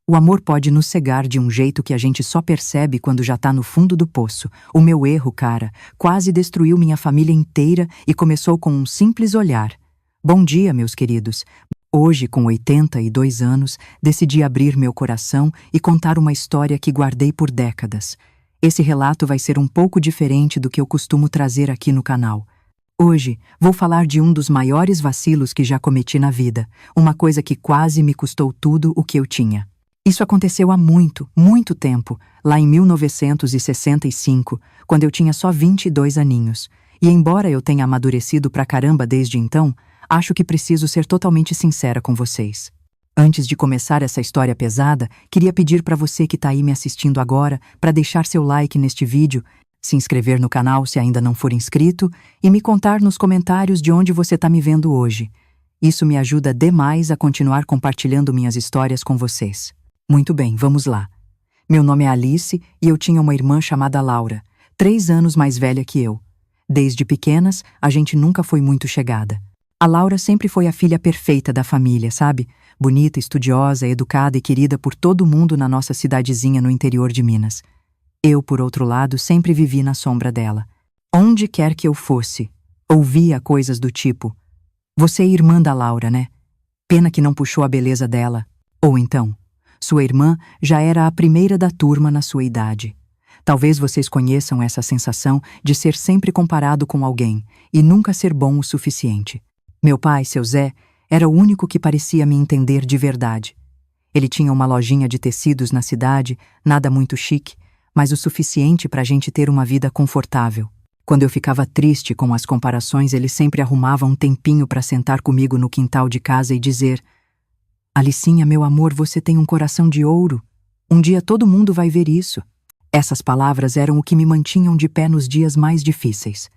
O amor pode nos cegar de um jeito que a gente só percebe quando já tá no fundo do poço. O meu erro, cara, quase destruiu minha família inteira e começou com um simples olhar. Bom dia, meus queridos. Hoje, com 82 anos, decidi abrir meu coração e contar uma história que guardei por décadas. Esse relato vai ser um pouco diferente do que eu costumo trazer aqui no canal. Hoje, vou falar de um dos maiores vacilos que já cometi na vida, uma coisa que quase me custou tudo o que eu tinha. Isso aconteceu há muito, muito tempo, lá em 1965, quando eu tinha só 22 aninhos. E embora eu tenha amadurecido pra caramba desde então, acho que preciso ser totalmente sincera com vocês. Antes de começar essa história pesada, queria pedir pra você que tá aí me assistindo agora pra deixar seu like neste vídeo, se inscrever no canal se ainda não for inscrito e me contar nos comentários de onde você tá me vendo hoje. Isso me ajuda demais a continuar compartilhando minhas histórias com vocês. Muito bem, vamos lá. Meu nome é Alice e eu tinha uma irmã chamada Laura, 3 anos mais velha que eu. Desde pequenas, a gente nunca foi muito chegada. A Laura sempre foi a filha perfeita da família, sabe? Bonita, estudiosa, educada e querida por todo mundo na nossa cidadezinha no interior de Minas. Eu, por outro lado, sempre vivi na sombra dela. Onde quer que eu fosse, ouvia coisas do tipo: "Você é irmã da Laura, né? Pena que não puxou a beleza dela." Ou então: "Sua irmã já era a primeira da turma na sua idade." Talvez vocês conheçam essa sensação de ser sempre comparado com alguém e nunca ser bom o suficiente. Meu pai, seu Zé, era o único que parecia me entender de verdade. Ele tinha uma lojinha de tecidos na cidade, nada muito chique, mas o suficiente para a gente ter uma vida confortável. Quando eu ficava triste com as comparações, ele sempre arrumava um tempinho para sentar comigo no quintal de casa e dizer: "Alicinha, meu amor, você tem um coração de ouro. Um dia todo mundo vai ver isso." Essas palavras eram o que me mantinham de pé nos dias mais difíceis.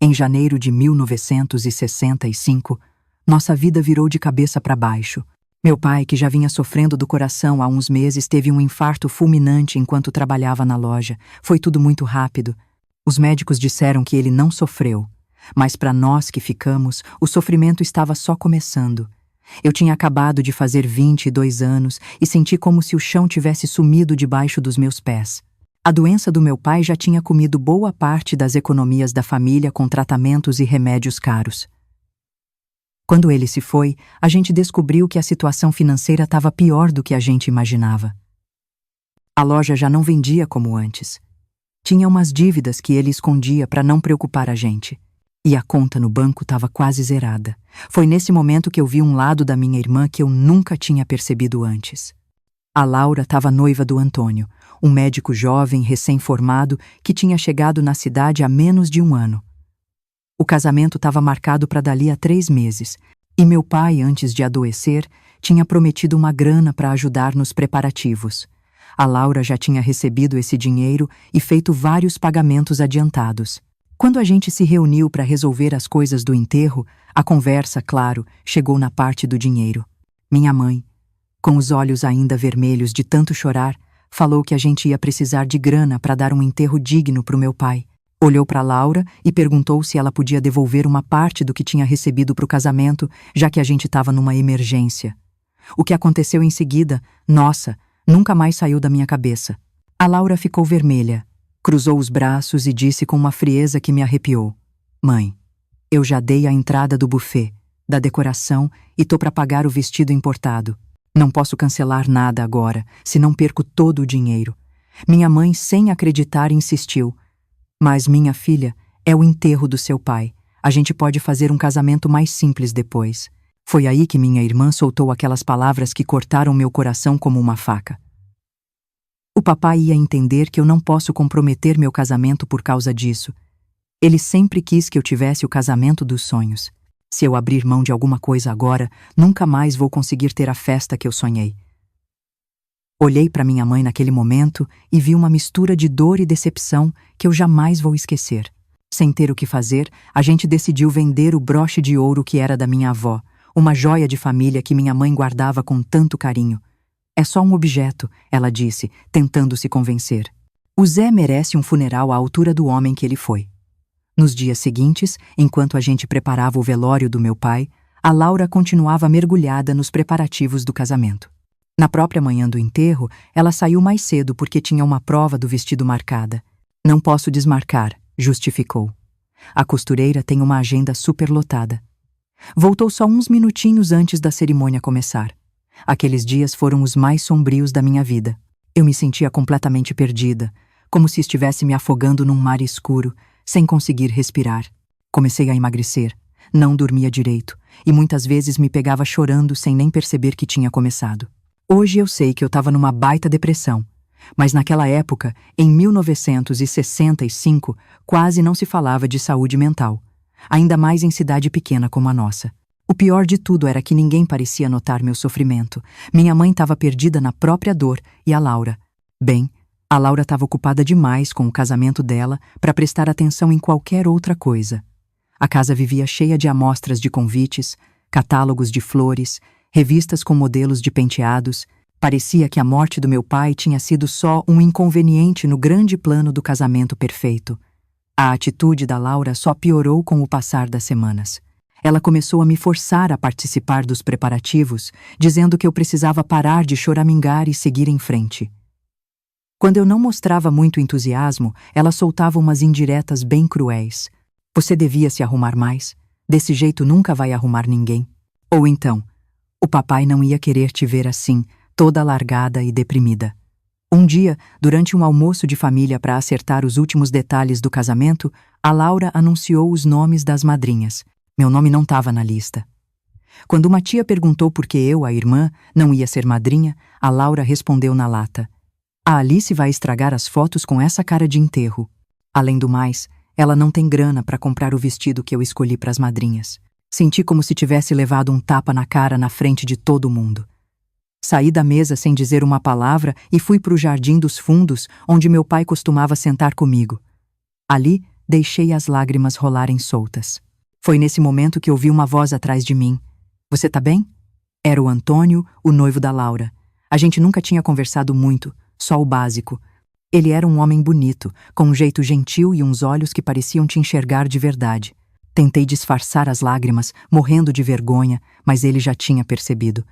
Em janeiro de 1965, nossa vida virou de cabeça para baixo. Meu pai, que já vinha sofrendo do coração há uns meses, teve um infarto fulminante enquanto trabalhava na loja. Foi tudo muito rápido. Os médicos disseram que ele não sofreu, mas para nós que ficamos, o sofrimento estava só começando. Eu tinha acabado de fazer 22 anos e senti como se o chão tivesse sumido debaixo dos meus pés. A doença do meu pai já tinha comido boa parte das economias da família com tratamentos e remédios caros. Quando ele se foi, a gente descobriu que a situação financeira estava pior do que a gente imaginava. A loja já não vendia como antes. Tinha umas dívidas que ele escondia para não preocupar a gente. E a conta no banco estava quase zerada. Foi nesse momento que eu vi um lado da minha irmã que eu nunca tinha percebido antes. A Laura estava noiva do Antônio, um médico jovem, recém-formado, que tinha chegado na cidade há menos de um ano. O casamento estava marcado para dali a 3 meses, e meu pai, antes de adoecer, tinha prometido uma grana para ajudar nos preparativos. A Laura já tinha recebido esse dinheiro e feito vários pagamentos adiantados. Quando a gente se reuniu para resolver as coisas do enterro, a conversa, claro, chegou na parte do dinheiro. Minha mãe, com os olhos ainda vermelhos de tanto chorar, falou que a gente ia precisar de grana para dar um enterro digno para o meu pai. Olhou para Laura e perguntou se ela podia devolver uma parte do que tinha recebido para o casamento, já que a gente estava numa emergência. O que aconteceu em seguida, nossa, nunca mais saiu da minha cabeça. A Laura ficou vermelha, cruzou os braços e disse com uma frieza que me arrepiou: "Mãe, eu já dei a entrada do buffet, da decoração e tô para pagar o vestido importado. Não posso cancelar nada agora, senão perco todo o dinheiro." Minha mãe, sem acreditar, insistiu: "Mas, minha filha, é o enterro do seu pai. A gente pode fazer um casamento mais simples depois." Foi aí que minha irmã soltou aquelas palavras que cortaram meu coração como uma faca. O papai ia entender que eu não posso comprometer meu casamento por causa disso. Ele sempre quis que eu tivesse o casamento dos sonhos. Se eu abrir mão de alguma coisa agora, nunca mais vou conseguir ter a festa que eu sonhei. Olhei para minha mãe naquele momento e vi uma mistura de dor e decepção que eu jamais vou esquecer. Sem ter o que fazer, a gente decidiu vender o broche de ouro que era da minha avó, uma joia de família que minha mãe guardava com tanto carinho. "É só um objeto", ela disse, tentando se convencer. "O Zé merece um funeral à altura do homem que ele foi." Nos dias seguintes, enquanto a gente preparava o velório do meu pai, a Laura continuava mergulhada nos preparativos do casamento. Na própria manhã do enterro, ela saiu mais cedo porque tinha uma prova do vestido marcada. Não posso desmarcar, justificou. A costureira tem uma agenda superlotada. Voltou só uns minutinhos antes da cerimônia começar. Aqueles dias foram os mais sombrios da minha vida. Eu me sentia completamente perdida, como se estivesse me afogando num mar escuro, sem conseguir respirar. Comecei a emagrecer, não dormia direito, e muitas vezes me pegava chorando sem nem perceber que tinha começado. Hoje eu sei que eu estava numa baita depressão, mas naquela época, em 1965, quase não se falava de saúde mental, ainda mais em cidade pequena como a nossa. O pior de tudo era que ninguém parecia notar meu sofrimento. Minha mãe estava perdida na própria dor e a Laura. Bem, a Laura estava ocupada demais com o casamento dela para prestar atenção em qualquer outra coisa. A casa vivia cheia de amostras de convites, catálogos de flores, revistas com modelos de penteados. Parecia que a morte do meu pai tinha sido só um inconveniente no grande plano do casamento perfeito. A atitude da Laura só piorou com o passar das semanas. Ela começou a me forçar a participar dos preparativos, dizendo que eu precisava parar de choramingar e seguir em frente. Quando eu não mostrava muito entusiasmo, ela soltava umas indiretas bem cruéis. Você devia se arrumar mais. Desse jeito nunca vai arrumar ninguém. Ou então, o papai não ia querer te ver assim, toda largada e deprimida. Um dia, durante um almoço de família para acertar os últimos detalhes do casamento, a Laura anunciou os nomes das madrinhas. Meu nome não estava na lista. Quando uma tia perguntou por que eu, a irmã, não ia ser madrinha, a Laura respondeu na lata: "A Alice vai estragar as fotos com essa cara de enterro. Além do mais, ela não tem grana para comprar o vestido que eu escolhi para as madrinhas." Senti como se tivesse levado um tapa na cara na frente de todo mundo. Saí da mesa sem dizer uma palavra e fui para o jardim dos fundos, onde meu pai costumava sentar comigo. Ali, deixei as lágrimas rolarem soltas. Foi nesse momento que ouvi uma voz atrás de mim. "Você tá bem?" Era o Antônio, o noivo da Laura. A gente nunca tinha conversado muito, só o básico. Ele era um homem bonito, com um jeito gentil e uns olhos que pareciam te enxergar de verdade. Tentei disfarçar as lágrimas, morrendo de vergonha, mas ele já tinha percebido.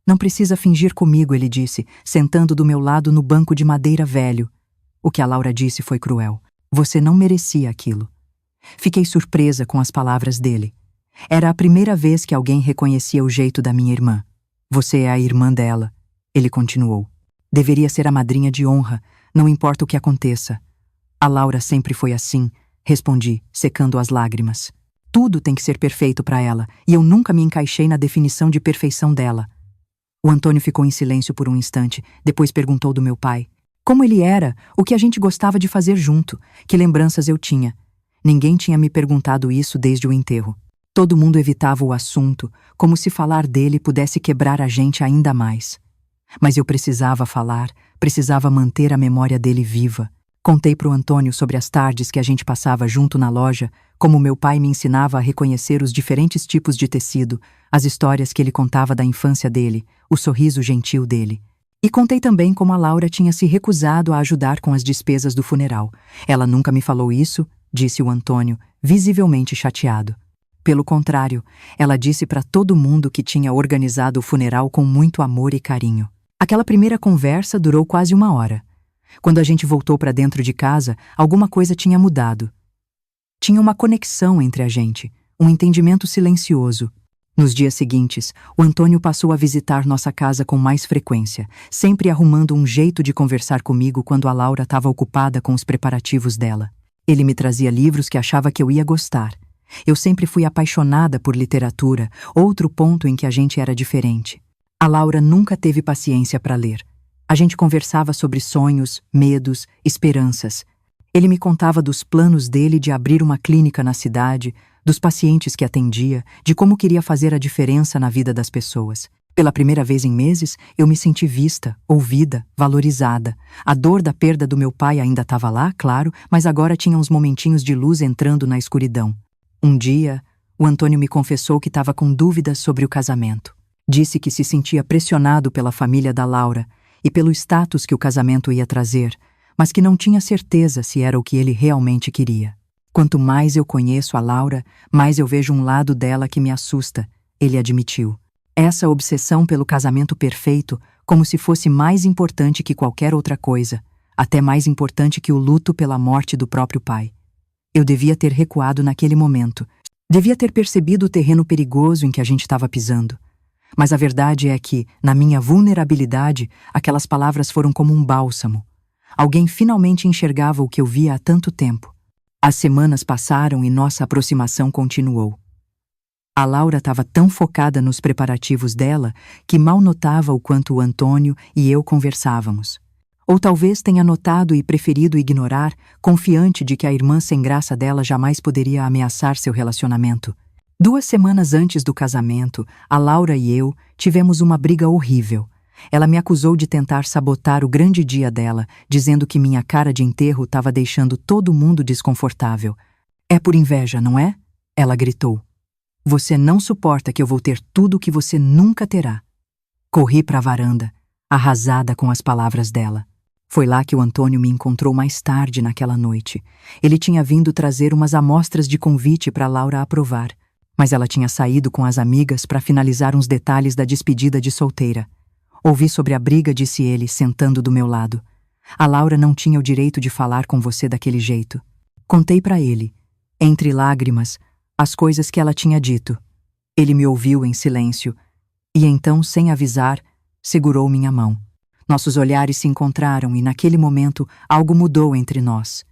"Não precisa fingir comigo", ele disse, sentando do meu lado no banco de madeira velho. O que a Laura disse foi cruel. Você não merecia aquilo. Fiquei surpresa com as palavras dele. Era a primeira vez que alguém reconhecia o jeito da minha irmã. "Você é a irmã dela", ele continuou. "Deveria ser a madrinha de honra, não importa o que aconteça." "A Laura sempre foi assim", respondi, secando as lágrimas. "Tudo tem que ser perfeito para ela, e eu nunca me encaixei na definição de perfeição dela." O Antônio ficou em silêncio por um instante, depois perguntou do meu pai. Como ele era, o que a gente gostava de fazer junto, que lembranças eu tinha. Ninguém tinha me perguntado isso desde o enterro. Todo mundo evitava o assunto, como se falar dele pudesse quebrar a gente ainda mais. Mas eu precisava falar, precisava manter a memória dele viva. Contei pro Antônio sobre as tardes que a gente passava junto na loja, como meu pai me ensinava a reconhecer os diferentes tipos de tecido, as histórias que ele contava da infância dele, o sorriso gentil dele. E contei também como a Laura tinha se recusado a ajudar com as despesas do funeral. "Ela nunca me falou isso", disse o Antônio, visivelmente chateado. "Pelo contrário, ela disse para todo mundo que tinha organizado o funeral com muito amor e carinho." Aquela primeira conversa durou quase 1 hora. Quando a gente voltou para dentro de casa, alguma coisa tinha mudado. Tinha uma conexão entre a gente, um entendimento silencioso. Nos dias seguintes, o Antônio passou a visitar nossa casa com mais frequência, sempre arrumando um jeito de conversar comigo quando a Laura estava ocupada com os preparativos dela. Ele me trazia livros que achava que eu ia gostar. Eu sempre fui apaixonada por literatura, outro ponto em que a gente era diferente. A Laura nunca teve paciência para ler. A gente conversava sobre sonhos, medos, esperanças. Ele me contava dos planos dele de abrir uma clínica na cidade, dos pacientes que atendia, de como queria fazer a diferença na vida das pessoas. Pela primeira vez em meses, eu me senti vista, ouvida, valorizada. A dor da perda do meu pai ainda estava lá, claro, mas agora tinha uns momentinhos de luz entrando na escuridão. Um dia, o Antônio me confessou que estava com dúvidas sobre o casamento. Disse que se sentia pressionado pela família da Laura e pelo status que o casamento ia trazer, mas que não tinha certeza se era o que ele realmente queria. "Quanto mais eu conheço a Laura, mais eu vejo um lado dela que me assusta", ele admitiu. Essa obsessão pelo casamento perfeito, como se fosse mais importante que qualquer outra coisa, até mais importante que o luto pela morte do próprio pai. Eu devia ter recuado naquele momento. Devia ter percebido o terreno perigoso em que a gente estava pisando. Mas a verdade é que, na minha vulnerabilidade, aquelas palavras foram como um bálsamo. Alguém finalmente enxergava o que eu via há tanto tempo. As semanas passaram e nossa aproximação continuou. A Laura estava tão focada nos preparativos dela que mal notava o quanto o Antônio e eu conversávamos. Ou talvez tenha notado e preferido ignorar, confiante de que a irmã sem graça dela jamais poderia ameaçar seu relacionamento. 2 semanas antes do casamento, a Laura e eu tivemos uma briga horrível. Ela me acusou de tentar sabotar o grande dia dela, dizendo que minha cara de enterro estava deixando todo mundo desconfortável. "É por inveja, não é?" Ela gritou. "Você não suporta que eu vou ter tudo o que você nunca terá." Corri para a varanda, arrasada com as palavras dela. Foi lá que o Antônio me encontrou mais tarde naquela noite. Ele tinha vindo trazer umas amostras de convite para Laura aprovar, mas ela tinha saído com as amigas para finalizar uns detalhes da despedida de solteira. "Ouvi sobre a briga", disse ele, sentando do meu lado. "A Laura não tinha o direito de falar com você daquele jeito." Contei para ele, entre lágrimas, as coisas que ela tinha dito. Ele me ouviu em silêncio e então, sem avisar, segurou minha mão. Nossos olhares se encontraram e, naquele momento, algo mudou entre nós.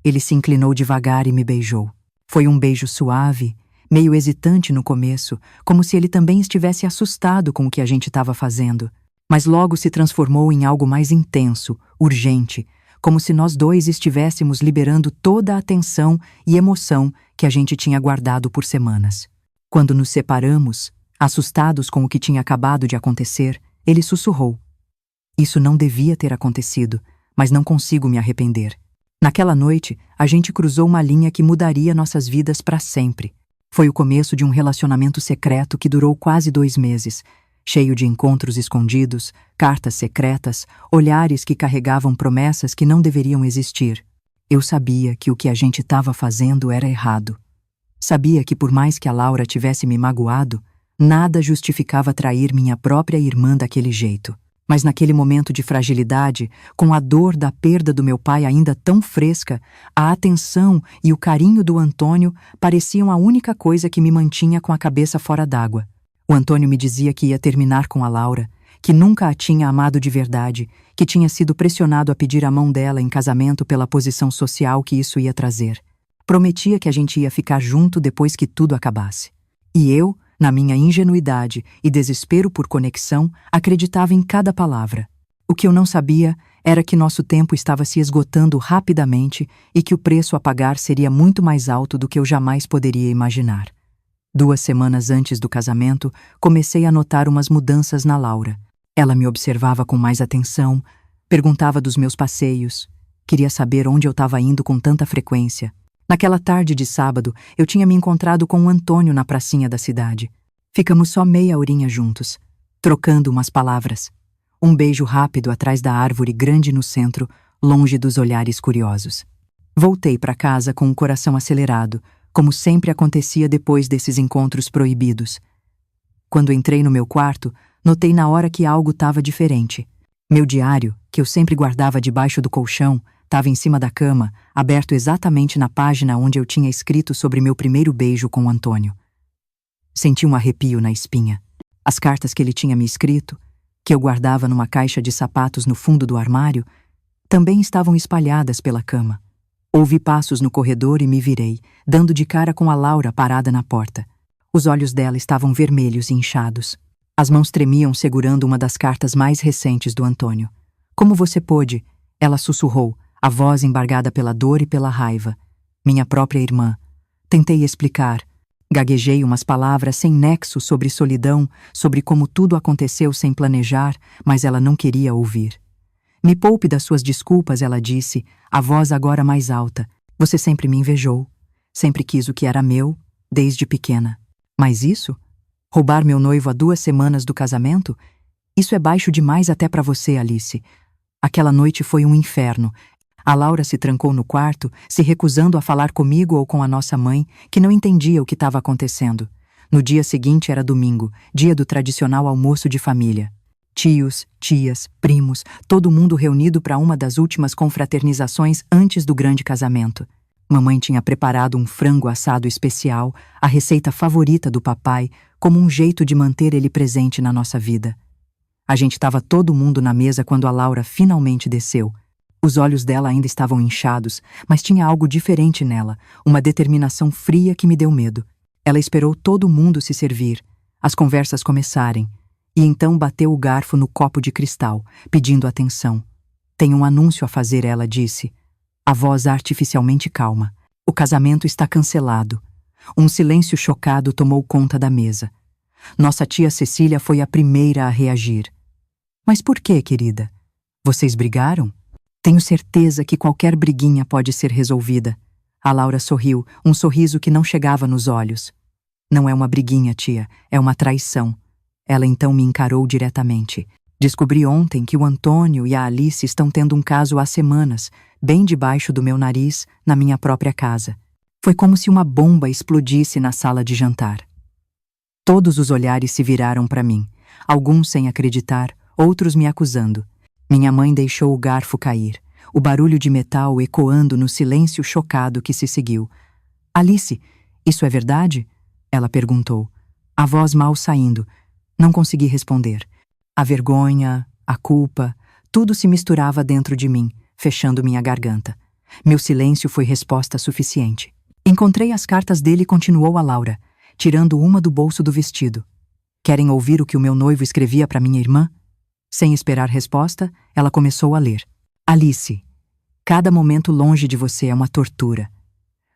Ele se inclinou devagar e me beijou. Foi um beijo suave, meio hesitante no começo, como se ele também estivesse assustado com o que a gente estava fazendo. Mas logo se transformou em algo mais intenso, urgente, como se nós dois estivéssemos liberando toda a tensão e emoção que a gente tinha guardado por semanas. Quando nos separamos, assustados com o que tinha acabado de acontecer, ele sussurrou: "Isso não devia ter acontecido, mas não consigo me arrepender." Naquela noite, a gente cruzou uma linha que mudaria nossas vidas para sempre. Foi o começo de um relacionamento secreto que durou quase 2 meses, cheio de encontros escondidos, cartas secretas, olhares que carregavam promessas que não deveriam existir. Eu sabia que o que a gente estava fazendo era errado. Sabia que por mais que a Laura tivesse me magoado, nada justificava trair minha própria irmã daquele jeito. Mas naquele momento de fragilidade, com a dor da perda do meu pai ainda tão fresca, a atenção e o carinho do Antônio pareciam a única coisa que me mantinha com a cabeça fora d'água. O Antônio me dizia que ia terminar com a Laura, que nunca a tinha amado de verdade, que tinha sido pressionado a pedir a mão dela em casamento pela posição social que isso ia trazer. Prometia que a gente ia ficar junto depois que tudo acabasse. E eu, na minha ingenuidade e desespero por conexão, acreditava em cada palavra. O que eu não sabia era que nosso tempo estava se esgotando rapidamente e que o preço a pagar seria muito mais alto do que eu jamais poderia imaginar. 2 semanas antes do casamento, comecei a notar umas mudanças na Laura. Ela me observava com mais atenção, perguntava dos meus passeios, queria saber onde eu estava indo com tanta frequência. Naquela tarde de sábado, eu tinha me encontrado com o Antônio na pracinha da cidade. Ficamos só meia horinha juntos, trocando umas palavras. Um beijo rápido atrás da árvore grande no centro, longe dos olhares curiosos. Voltei para casa com o coração acelerado, como sempre acontecia depois desses encontros proibidos. Quando entrei no meu quarto, notei na hora que algo estava diferente. Meu diário, que eu sempre guardava debaixo do colchão, estava em cima da cama, aberto exatamente na página onde eu tinha escrito sobre meu primeiro beijo com o Antônio. Senti um arrepio na espinha. As cartas que ele tinha me escrito, que eu guardava numa caixa de sapatos no fundo do armário, também estavam espalhadas pela cama. Ouvi passos no corredor e me virei, dando de cara com a Laura parada na porta. Os olhos dela estavam vermelhos e inchados. As mãos tremiam segurando uma das cartas mais recentes do Antônio. "Como você pôde?" Ela sussurrou, a voz embargada pela dor e pela raiva. "Minha própria irmã." Tentei explicar. Gaguejei umas palavras sem nexo sobre solidão, sobre como tudo aconteceu sem planejar, mas ela não queria ouvir. "Me poupe das suas desculpas", ela disse, a voz agora mais alta. "Você sempre me invejou. Sempre quis o que era meu, desde pequena. Mas isso? Roubar meu noivo a 2 semanas do casamento? Isso é baixo demais até para você, Alice." Aquela noite foi um inferno. A Laura se trancou no quarto, se recusando a falar comigo ou com a nossa mãe, que não entendia o que estava acontecendo. No dia seguinte era domingo, dia do tradicional almoço de família. Tios, tias, primos, todo mundo reunido para uma das últimas confraternizações antes do grande casamento. Mamãe tinha preparado um frango assado especial, a receita favorita do papai, como um jeito de manter ele presente na nossa vida. A gente estava todo mundo na mesa quando a Laura finalmente desceu. Os olhos dela ainda estavam inchados, mas tinha algo diferente nela, uma determinação fria que me deu medo. Ela esperou todo mundo se servir, as conversas começarem, e então bateu o garfo no copo de cristal, pedindo atenção. Tenho um anúncio a fazer, ela disse, a voz artificialmente calma. O casamento está cancelado. Um silêncio chocado tomou conta da mesa. Nossa tia Cecília foi a primeira a reagir. Mas por quê, querida? Vocês brigaram? Tenho certeza que qualquer briguinha pode ser resolvida. A Laura sorriu, um sorriso que não chegava nos olhos. Não é uma briguinha, tia, é uma traição. Ela então me encarou diretamente. Descobri ontem que o Antônio e a Alice estão tendo um caso há semanas, bem debaixo do meu nariz, na minha própria casa. Foi como se uma bomba explodisse na sala de jantar. Todos os olhares se viraram para mim, alguns sem acreditar, outros me acusando. Minha mãe deixou o garfo cair, o barulho de metal ecoando no silêncio chocado que se seguiu. Alice, isso é verdade? Ela perguntou, a voz mal saindo. Não consegui responder. A vergonha, a culpa, tudo se misturava dentro de mim, fechando minha garganta. Meu silêncio foi resposta suficiente. Encontrei as cartas dele e continuou a Laura, tirando uma do bolso do vestido. Querem ouvir o que o meu noivo escrevia para minha irmã? Sem esperar resposta, ela começou a ler. Alice, cada momento longe de você é uma tortura.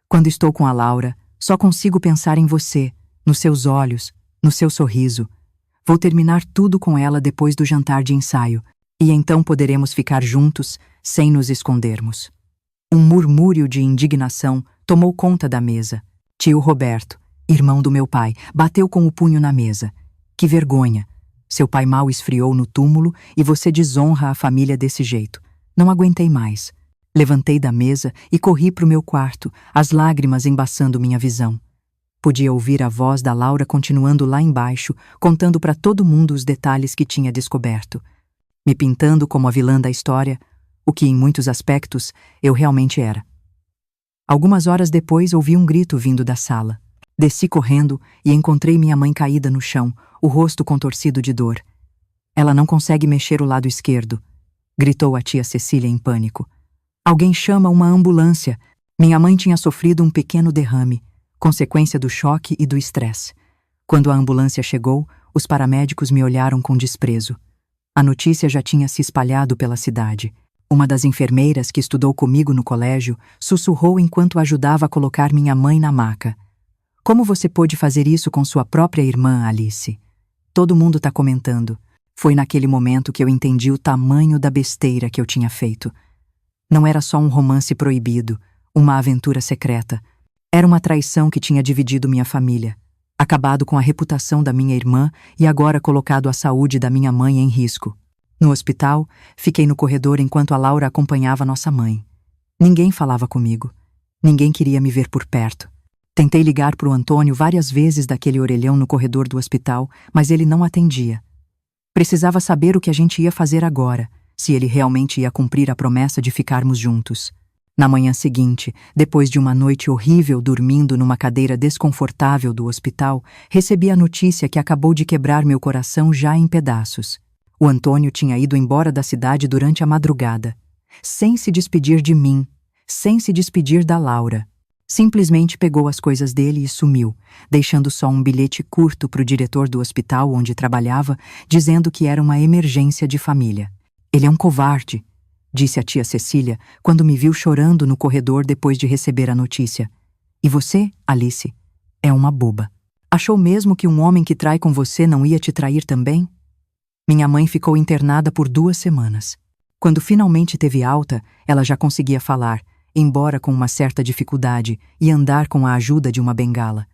Quando estou com a Laura, só consigo pensar em você, nos seus olhos, no seu sorriso. Vou terminar tudo com ela depois do jantar de ensaio, e então poderemos ficar juntos, sem nos escondermos. Um murmúrio de indignação tomou conta da mesa. Tio Roberto, irmão do meu pai, bateu com o punho na mesa. Que vergonha! Seu pai mal esfriou no túmulo e você desonra a família desse jeito. Não aguentei mais. Levantei da mesa e corri para o meu quarto, as lágrimas embaçando minha visão. Podia ouvir a voz da Laura continuando lá embaixo, contando para todo mundo os detalhes que tinha descoberto. Me pintando como a vilã da história, o que em muitos aspectos eu realmente era. Algumas horas depois ouvi um grito vindo da sala. Desci correndo e encontrei minha mãe caída no chão, o rosto contorcido de dor. Ela não consegue mexer o lado esquerdo, gritou a tia Cecília em pânico. Alguém chama uma ambulância. Minha mãe tinha sofrido um pequeno derrame, consequência do choque e do estresse. Quando a ambulância chegou, os paramédicos me olharam com desprezo. A notícia já tinha se espalhado pela cidade. Uma das enfermeiras que estudou comigo no colégio sussurrou enquanto ajudava a colocar minha mãe na maca. Como você pôde fazer isso com sua própria irmã, Alice? Todo mundo está comentando. Foi naquele momento que eu entendi o tamanho da besteira que eu tinha feito. Não era só um romance proibido, uma aventura secreta. Era uma traição que tinha dividido minha família, acabado com a reputação da minha irmã e agora colocado a saúde da minha mãe em risco. No hospital, fiquei no corredor enquanto a Laura acompanhava nossa mãe. Ninguém falava comigo. Ninguém queria me ver por perto. Tentei ligar para o Antônio várias vezes daquele orelhão no corredor do hospital, mas ele não atendia. Precisava saber o que a gente ia fazer agora, se ele realmente ia cumprir a promessa de ficarmos juntos. Na manhã seguinte, depois de uma noite horrível dormindo numa cadeira desconfortável do hospital, recebi a notícia que acabou de quebrar meu coração já em pedaços. O Antônio tinha ido embora da cidade durante a madrugada, sem se despedir de mim, sem se despedir da Laura. Simplesmente pegou as coisas dele e sumiu, deixando só um bilhete curto para o diretor do hospital onde trabalhava, dizendo que era uma emergência de família. Ele é um covarde, disse a tia Cecília quando me viu chorando no corredor depois de receber a notícia. E você, Alice, é uma boba. Achou mesmo que um homem que trai com você não ia te trair também? Minha mãe ficou internada por 2 semanas. Quando finalmente teve alta, ela já conseguia falar, embora com uma certa dificuldade, e andar com a ajuda de uma bengala.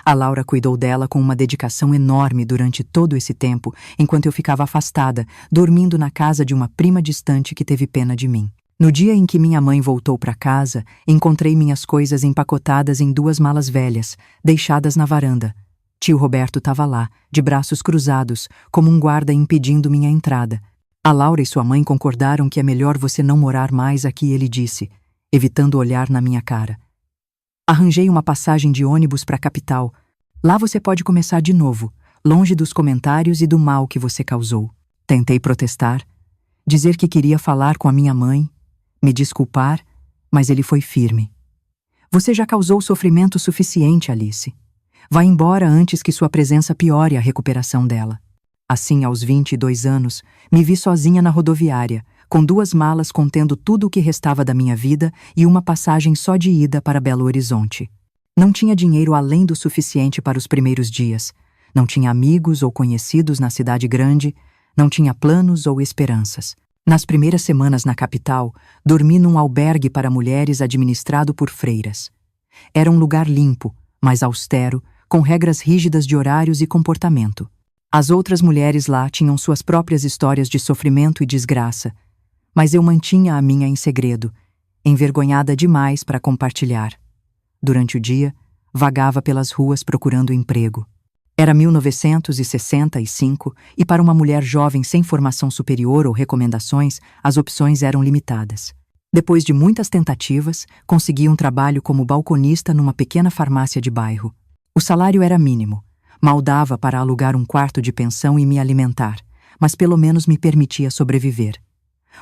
A Laura cuidou dela com uma dedicação enorme durante todo esse tempo, enquanto eu ficava afastada, dormindo na casa de uma prima distante que teve pena de mim. No dia em que minha mãe voltou para casa, encontrei minhas coisas empacotadas em 2 malas velhas, deixadas na varanda. Tio Roberto estava lá, de braços cruzados, como um guarda impedindo minha entrada. A Laura e sua mãe concordaram que é melhor você não morar mais aqui, ele disse, evitando olhar na minha cara. Arranjei uma passagem de ônibus para a capital. Lá você pode começar de novo, longe dos comentários e do mal que você causou. Tentei protestar, dizer que queria falar com a minha mãe, me desculpar, mas ele foi firme. Você já causou sofrimento suficiente, Alice. Vá embora antes que sua presença piore a recuperação dela. Assim, aos 22 anos, me vi sozinha na rodoviária, com 2 malas contendo tudo o que restava da minha vida e uma passagem só de ida para Belo Horizonte. Não tinha dinheiro além do suficiente para os primeiros dias. Não tinha amigos ou conhecidos na cidade grande. Não tinha planos ou esperanças. Nas primeiras semanas na capital, dormi num albergue para mulheres administrado por freiras. Era um lugar limpo, mas austero, com regras rígidas de horários e comportamento. As outras mulheres lá tinham suas próprias histórias de sofrimento e desgraça, mas eu mantinha a minha em segredo, envergonhada demais para compartilhar. Durante o dia, vagava pelas ruas procurando emprego. Era 1965 e para uma mulher jovem sem formação superior ou recomendações, as opções eram limitadas. Depois de muitas tentativas, consegui um trabalho como balconista numa pequena farmácia de bairro. O salário era mínimo. Mal dava para alugar um quarto de pensão e me alimentar, mas pelo menos me permitia sobreviver.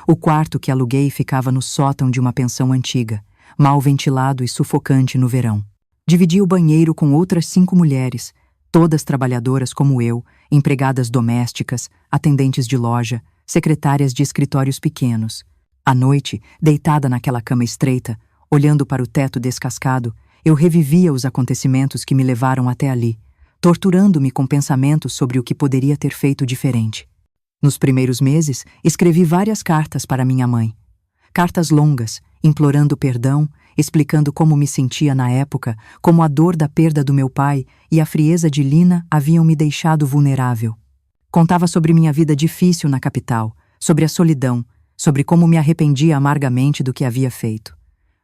O quarto que aluguei ficava no sótão de uma pensão antiga, mal ventilado e sufocante no verão. Dividi o banheiro com outras 5 mulheres, todas trabalhadoras como eu, empregadas domésticas, atendentes de loja, secretárias de escritórios pequenos. À noite, deitada naquela cama estreita, olhando para o teto descascado, eu revivia os acontecimentos que me levaram até ali, torturando-me com pensamentos sobre o que poderia ter feito diferente. Nos primeiros meses, escrevi várias cartas para minha mãe. Cartas longas, implorando perdão, explicando como me sentia na época, como a dor da perda do meu pai e a frieza de Lina haviam me deixado vulnerável. Contava sobre minha vida difícil na capital, sobre a solidão, sobre como me arrependia amargamente do que havia feito.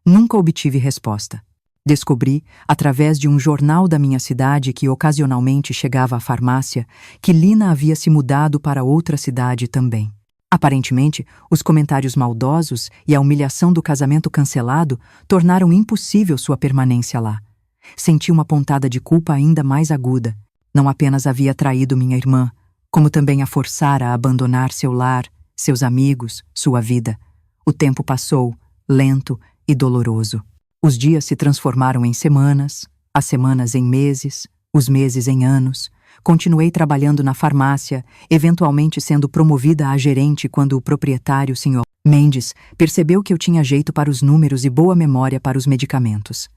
Nunca obtive resposta. Descobri, através de um jornal da minha cidade que ocasionalmente chegava à farmácia, que Lina havia se mudado para outra cidade também. Aparentemente, os comentários maldosos e a humilhação do casamento cancelado tornaram impossível sua permanência lá. Senti uma pontada de culpa ainda mais aguda. Não apenas havia traído minha irmã, como também a forçara a abandonar seu lar, seus amigos, sua vida. O tempo passou, lento e doloroso. Os dias se transformaram em semanas, as semanas em meses, os meses em anos. Continuei trabalhando na farmácia, eventualmente sendo promovida a gerente quando o proprietário, Sr. Mendes, percebeu que eu tinha jeito para os números e boa memória para os medicamentos.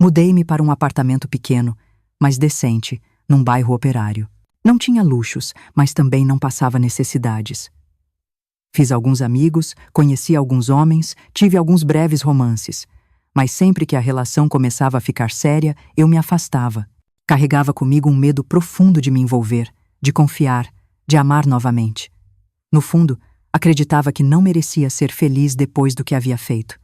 Mudei-me para um apartamento pequeno, mas decente, num bairro operário. Não tinha luxos, mas também não passava necessidades. Fiz alguns amigos, conheci alguns homens, tive alguns breves romances. Mas sempre que a relação começava a ficar séria, eu me afastava. Carregava comigo um medo profundo de me envolver, de confiar, de amar novamente. No fundo, acreditava que não merecia ser feliz depois do que havia feito.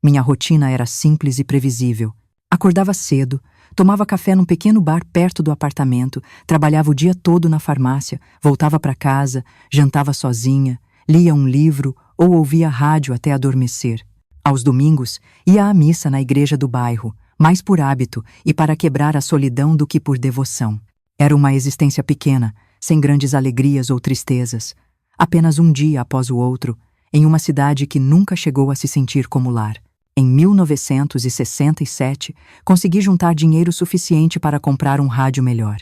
Minha rotina era simples e previsível. Acordava cedo, tomava café num pequeno bar perto do apartamento, trabalhava o dia todo na farmácia, voltava para casa, jantava sozinha, lia um livro ou ouvia rádio até adormecer. Aos domingos, ia à missa na igreja do bairro, mais por hábito e para quebrar a solidão do que por devoção. Era uma existência pequena, sem grandes alegrias ou tristezas. Apenas um dia após o outro, em uma cidade que nunca chegou a se sentir como lar. Em 1967, consegui juntar dinheiro suficiente para comprar um rádio melhor.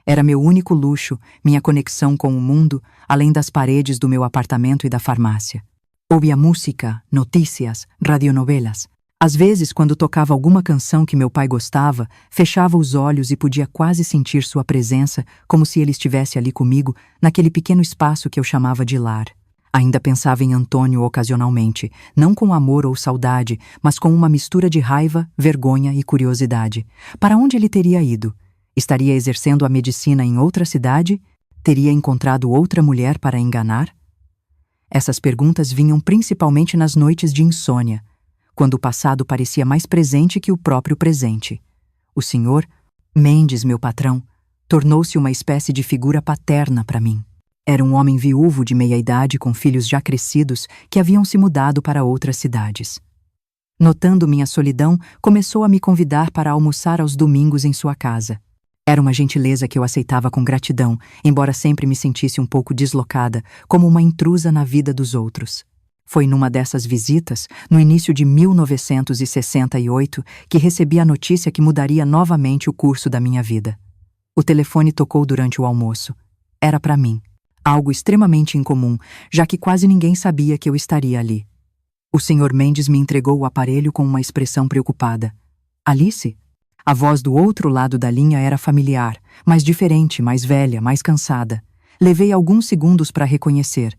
Era meu único luxo, minha conexão com o mundo, além das paredes do meu apartamento e da farmácia. Ouvia música, notícias, radionovelas. Às vezes, quando tocava alguma canção que meu pai gostava, fechava os olhos e podia quase sentir sua presença, como se ele estivesse ali comigo, naquele pequeno espaço que eu chamava de lar. Ainda pensava em Antônio ocasionalmente, não com amor ou saudade, mas com uma mistura de raiva, vergonha e curiosidade. Para onde ele teria ido? Estaria exercendo a medicina em outra cidade? Teria encontrado outra mulher para enganar? Essas perguntas vinham principalmente nas noites de insônia, quando o passado parecia mais presente que o próprio presente. O Sr. Mendes, meu patrão, Tornou-se uma espécie de figura paterna para mim. Era um homem viúvo de meia-idade com filhos já crescidos que haviam se mudado para outras cidades. Notando minha solidão, começou a me convidar para almoçar aos domingos em sua casa. Era uma gentileza que eu aceitava com gratidão, embora sempre me sentisse um pouco deslocada, como uma intrusa na vida dos outros. Foi numa dessas visitas, no início de 1968, que recebi a notícia que mudaria novamente o curso da minha vida. O telefone tocou durante o almoço. Era para mim. Algo extremamente incomum, já que quase ninguém sabia que eu estaria ali. O Sr. Mendes me entregou o aparelho com uma expressão preocupada. Alice? A voz do outro lado da linha era familiar, mas diferente, mais velha, mais cansada. Levei alguns segundos para reconhecer.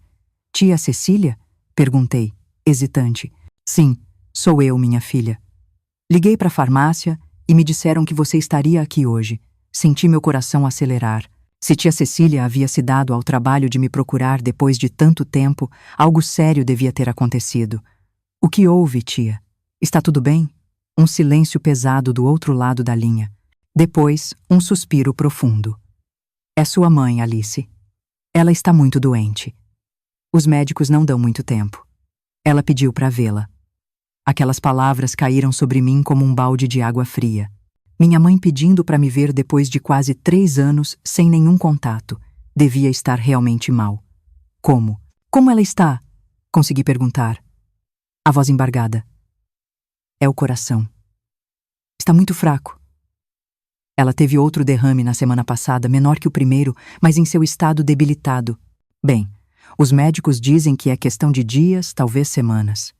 Tia Cecília? Perguntei, hesitante. Sim, sou eu, minha filha. Liguei para a farmácia e me disseram que você estaria aqui hoje. Senti meu coração acelerar. Se tia Cecília havia se dado ao trabalho de me procurar depois de tanto tempo, algo sério devia ter acontecido. O que houve, tia? Está tudo bem? Um silêncio pesado do outro lado da linha. Depois, um suspiro profundo. É sua mãe, Alice. Ela está muito doente. Os médicos não dão muito tempo. Ela pediu para vê-la. Aquelas palavras caíram sobre mim como um balde de água fria. Minha mãe pedindo para me ver depois de quase 3 anos sem nenhum contato. Devia estar realmente mal. Como? Como ela está? Consegui perguntar. A voz embargada. É o coração. Está muito fraco. Ela teve outro derrame na semana passada, menor que o primeiro, mas em seu estado debilitado. Bem, os médicos dizem que é questão de dias, talvez semanas.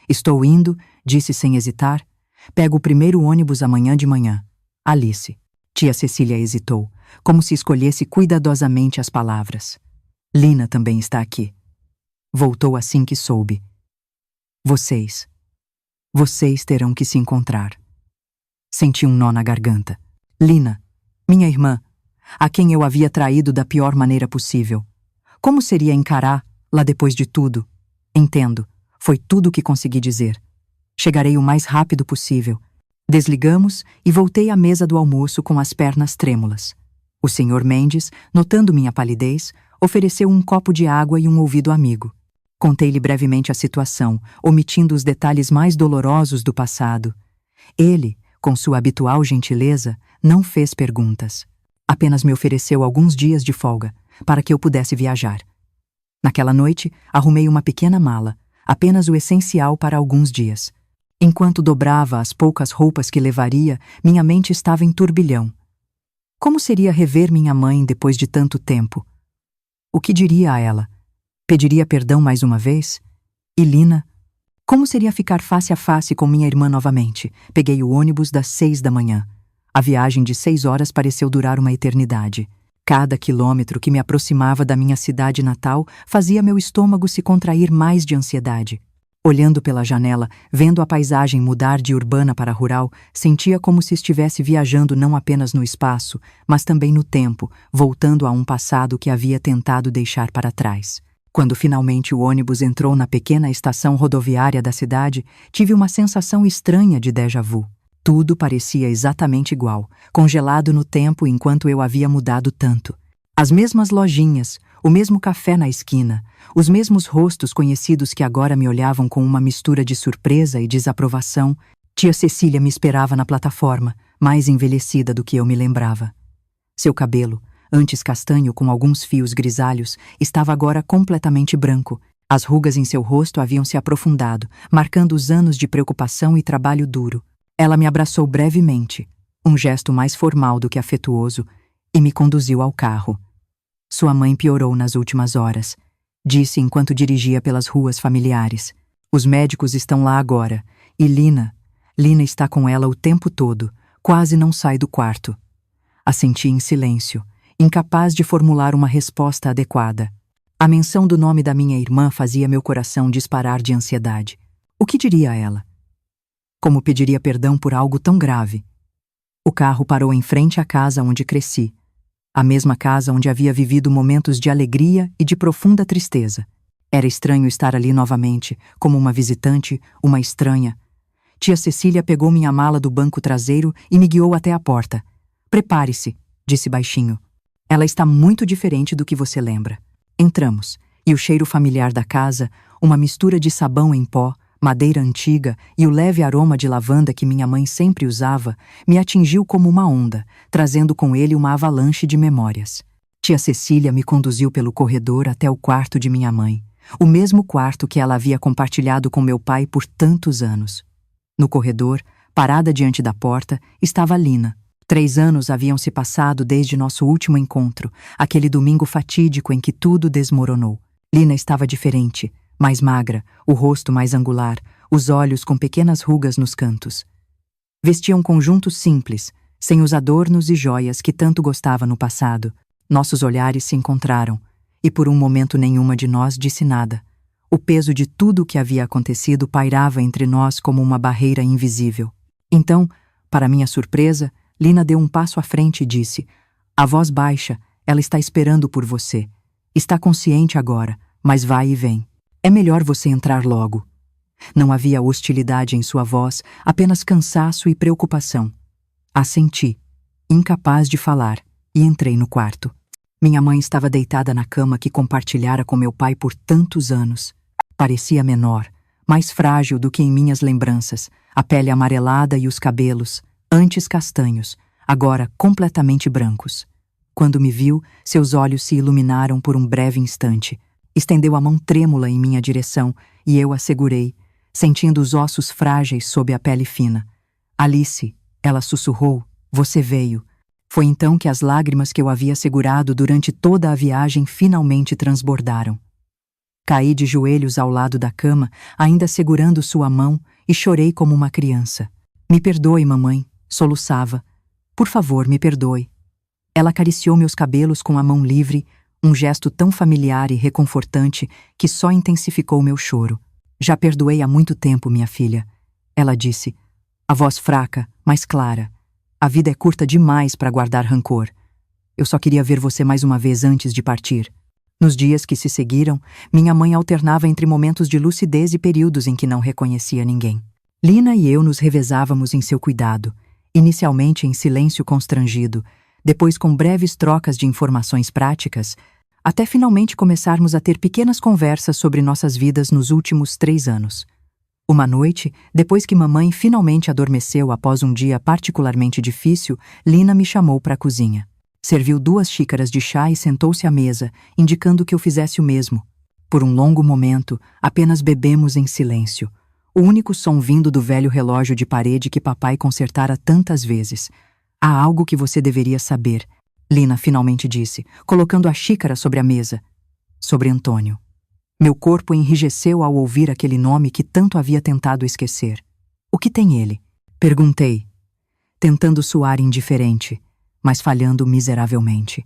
Estou indo, disse sem hesitar. Pego o primeiro ônibus amanhã de manhã. Alice. Tia Cecília hesitou, como se escolhesse cuidadosamente as palavras. Lina também está aqui. Voltou assim que soube. Vocês terão que se encontrar. Senti um nó na garganta. Lina, minha irmã, a quem eu havia traído da pior maneira possível. Como seria encará-la depois de tudo? Entendo, foi tudo o que consegui dizer. Chegarei o mais rápido possível. Desligamos e voltei à mesa do almoço com as pernas trêmulas. O Sr. Mendes, notando minha palidez, ofereceu um copo de água e um ouvido amigo. Contei-lhe brevemente a situação, omitindo os detalhes mais dolorosos do passado. Ele, com sua habitual gentileza, não fez perguntas. Apenas me ofereceu alguns dias de folga, para que eu pudesse viajar. Naquela noite, arrumei uma pequena mala, apenas o essencial para alguns dias. Enquanto dobrava as poucas roupas que levaria, minha mente estava em turbilhão. Como seria rever minha mãe depois de tanto tempo? O que diria a ela? Pediria perdão mais uma vez? E Lina? Como seria ficar face a face com minha irmã novamente? Peguei o ônibus das 6 da manhã. A viagem de 6 horas pareceu durar uma eternidade. Cada quilômetro que me aproximava da minha cidade natal fazia meu estômago se contrair mais de ansiedade. Olhando pela janela, vendo a paisagem mudar de urbana para rural, sentia como se estivesse viajando não apenas no espaço, mas também no tempo, voltando a um passado que havia tentado deixar para trás. Quando finalmente o ônibus entrou na pequena estação rodoviária da cidade, tive uma sensação estranha de déjà vu. Tudo parecia exatamente igual, congelado no tempo enquanto eu havia mudado tanto. As mesmas lojinhas, o mesmo café na esquina, os mesmos rostos conhecidos que agora me olhavam com uma mistura de surpresa e desaprovação. Tia Cecília me esperava na plataforma, mais envelhecida do que eu me lembrava. Seu cabelo, antes castanho com alguns fios grisalhos, estava agora completamente branco. As rugas em seu rosto haviam se aprofundado, marcando os anos de preocupação e trabalho duro. Ela me abraçou brevemente, um gesto mais formal do que afetuoso, e me conduziu ao carro. Sua mãe piorou nas últimas horas, disse enquanto dirigia pelas ruas familiares. Os médicos estão lá agora, e Lina está com ela o tempo todo, quase não sai do quarto. Assenti em silêncio, incapaz de formular uma resposta adequada. A menção do nome da minha irmã fazia meu coração disparar de ansiedade. O que diria ela? Como pediria perdão por algo tão grave? O carro parou em frente à casa onde cresci, a mesma casa onde havia vivido momentos de alegria e de profunda tristeza. Era estranho estar ali novamente, como uma visitante, uma estranha. Tia Cecília pegou minha mala do banco traseiro e me guiou até a porta. Prepare-se, disse baixinho. Ela está muito diferente do que você lembra. Entramos, e o cheiro familiar da casa, uma mistura de sabão em pó, madeira antiga e o leve aroma de lavanda que minha mãe sempre usava, me atingiu como uma onda, trazendo com ele uma avalanche de memórias. Tia Cecília me conduziu pelo corredor até o quarto de minha mãe, o mesmo quarto que ela havia compartilhado com meu pai por tantos anos. No corredor, parada diante da porta, estava Lina. 3 anos haviam se passado desde nosso último encontro, aquele domingo fatídico em que tudo desmoronou. Lina estava diferente, mais magra, o rosto mais angular, os olhos com pequenas rugas nos cantos. Vestia um conjunto simples, sem os adornos e joias que tanto gostava no passado. Nossos olhares se encontraram, e por um momento nenhuma de nós disse nada. O peso de tudo o que havia acontecido pairava entre nós como uma barreira invisível. Então, para minha surpresa, Lina deu um passo à frente e disse: "A voz baixa, ela está esperando por você. Está consciente agora, mas vai e vem. É melhor você entrar logo." Não havia hostilidade em sua voz, apenas cansaço e preocupação. Assenti, incapaz de falar, e entrei no quarto. Minha mãe estava deitada na cama que compartilhara com meu pai por tantos anos. Parecia menor, mais frágil do que em minhas lembranças, a pele amarelada e os cabelos, antes castanhos, agora completamente brancos. Quando me viu, seus olhos se iluminaram por um breve instante. Estendeu a mão trêmula em minha direção e eu a segurei, sentindo os ossos frágeis sob a pele fina. "Alice", ela sussurrou, "você veio." Foi então que as lágrimas que eu havia segurado durante toda a viagem finalmente transbordaram. Caí de joelhos ao lado da cama, ainda segurando sua mão, e chorei como uma criança. "Me perdoe, mamãe", soluçava. "Por favor, me perdoe." Ela acariciou meus cabelos com a mão livre, um gesto tão familiar e reconfortante que só intensificou meu choro. "Já perdoei há muito tempo, minha filha", ela disse, a voz fraca, mas clara. "A vida é curta demais para guardar rancor. Eu só queria ver você mais uma vez antes de partir." Nos dias que se seguiram, minha mãe alternava entre momentos de lucidez e períodos em que não reconhecia ninguém. Lina e eu nos revezávamos em seu cuidado, inicialmente em silêncio constrangido, depois com breves trocas de informações práticas, até finalmente começarmos a ter pequenas conversas sobre nossas vidas nos últimos 3 anos. Uma noite, depois que mamãe finalmente adormeceu após um dia particularmente difícil, Lina me chamou para a cozinha. Serviu 2 xícaras de chá e sentou-se à mesa, indicando que eu fizesse o mesmo. Por um longo momento, apenas bebemos em silêncio, o único som vindo do velho relógio de parede que papai consertara tantas vezes. "Há algo que você deveria saber", Lina finalmente disse, colocando a xícara sobre a mesa. "Sobre Antônio." Meu corpo enrijeceu ao ouvir aquele nome que tanto havia tentado esquecer. "O que tem ele?" perguntei, tentando soar indiferente, mas falhando miseravelmente.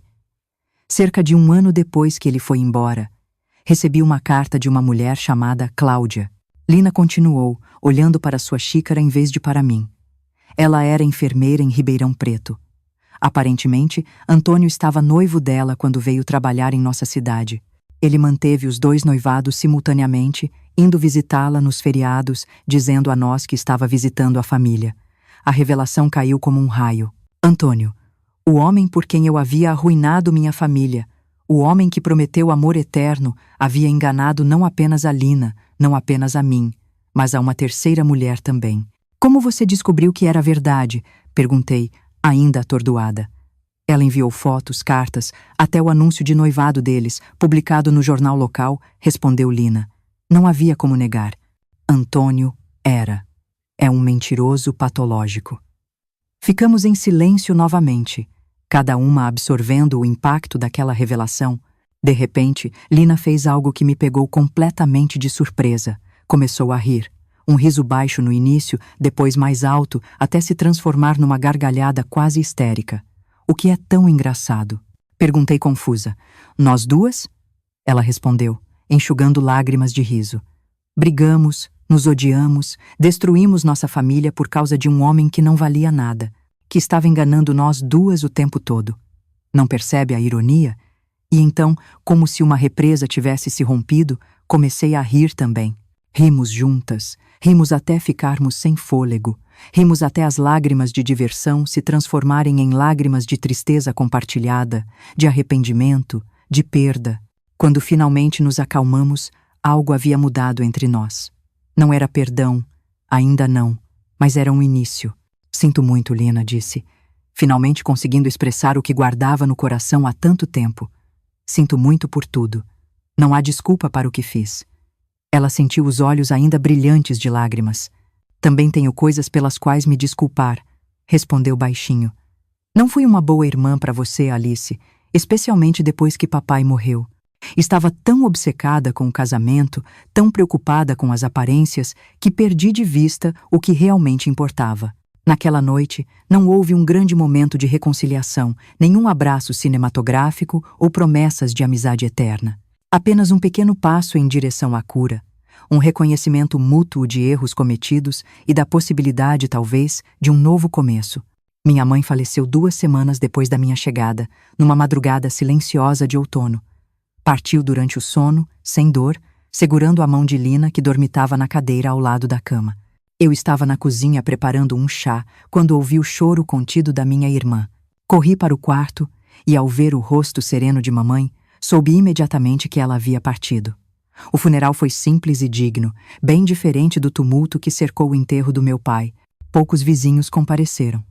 Cerca de 1 ano depois que ele foi embora, recebi uma carta de uma mulher chamada Cláudia. Lina continuou, olhando para sua xícara em vez de para mim. Ela era enfermeira em Ribeirão Preto. Aparentemente, Antônio estava noivo dela quando veio trabalhar em nossa cidade. Ele manteve os 2 noivados simultaneamente, indo visitá-la nos feriados, dizendo a nós que estava visitando a família. A revelação caiu como um raio. Antônio, o homem por quem eu havia arruinado minha família, o homem que prometeu amor eterno, havia enganado não apenas a Lina, não apenas a mim, mas a uma terceira mulher também. "Como você descobriu que era verdade?" perguntei, ainda atordoada. Ela enviou fotos, cartas, até o anúncio de noivado deles, publicado no jornal local, respondeu Lina. Não havia como negar. Antônio era. É um mentiroso patológico. Ficamos em silêncio novamente, cada uma absorvendo o impacto daquela revelação. De repente, Lina fez algo que me pegou completamente de surpresa. Começou a rir. Um riso baixo no início, depois mais alto, até se transformar numa gargalhada quase histérica. "O que é tão engraçado?" perguntei confusa. "Nós duas?" Ela respondeu, enxugando lágrimas de riso. "Brigamos, nos odiamos, destruímos nossa família por causa de um homem que não valia nada, que estava enganando nós duas o tempo todo. Não percebe a ironia? E então, como se uma represa tivesse se rompido, comecei a rir também. Rimos juntas, rimos até ficarmos sem fôlego, Rimos até as lágrimas de diversão se transformarem em lágrimas de tristeza compartilhada, de arrependimento, de perda. Quando finalmente nos acalmamos, algo havia mudado entre nós. Não era perdão, ainda não, mas era um início. Sinto muito, Lina disse, finalmente conseguindo expressar o que guardava no coração há tanto tempo. Sinto muito por tudo. Não há desculpa para o que fiz. Ela sentiu os olhos ainda brilhantes de lágrimas. Também tenho coisas pelas quais me desculpar, respondeu baixinho. Não fui uma boa irmã para você, Alice, especialmente depois que papai morreu. Estava tão obcecada com o casamento, tão preocupada com as aparências, que perdi de vista o que realmente importava. Naquela noite, não houve um grande momento de reconciliação, nenhum abraço cinematográfico ou promessas de amizade eterna. Apenas um pequeno passo em direção à cura, um reconhecimento mútuo de erros cometidos e da possibilidade, talvez, de um novo começo. Minha mãe faleceu 2 semanas depois da minha chegada, numa madrugada silenciosa de outono. Partiu durante o sono, sem dor, segurando a mão de Lina que dormitava na cadeira ao lado da cama. Eu estava na cozinha preparando um chá quando ouvi o choro contido da minha irmã. Corri para o quarto e, ao ver o rosto sereno de mamãe, soube imediatamente que ela havia partido. O funeral foi simples e digno, bem diferente do tumulto que cercou o enterro do meu pai. Poucos vizinhos compareceram.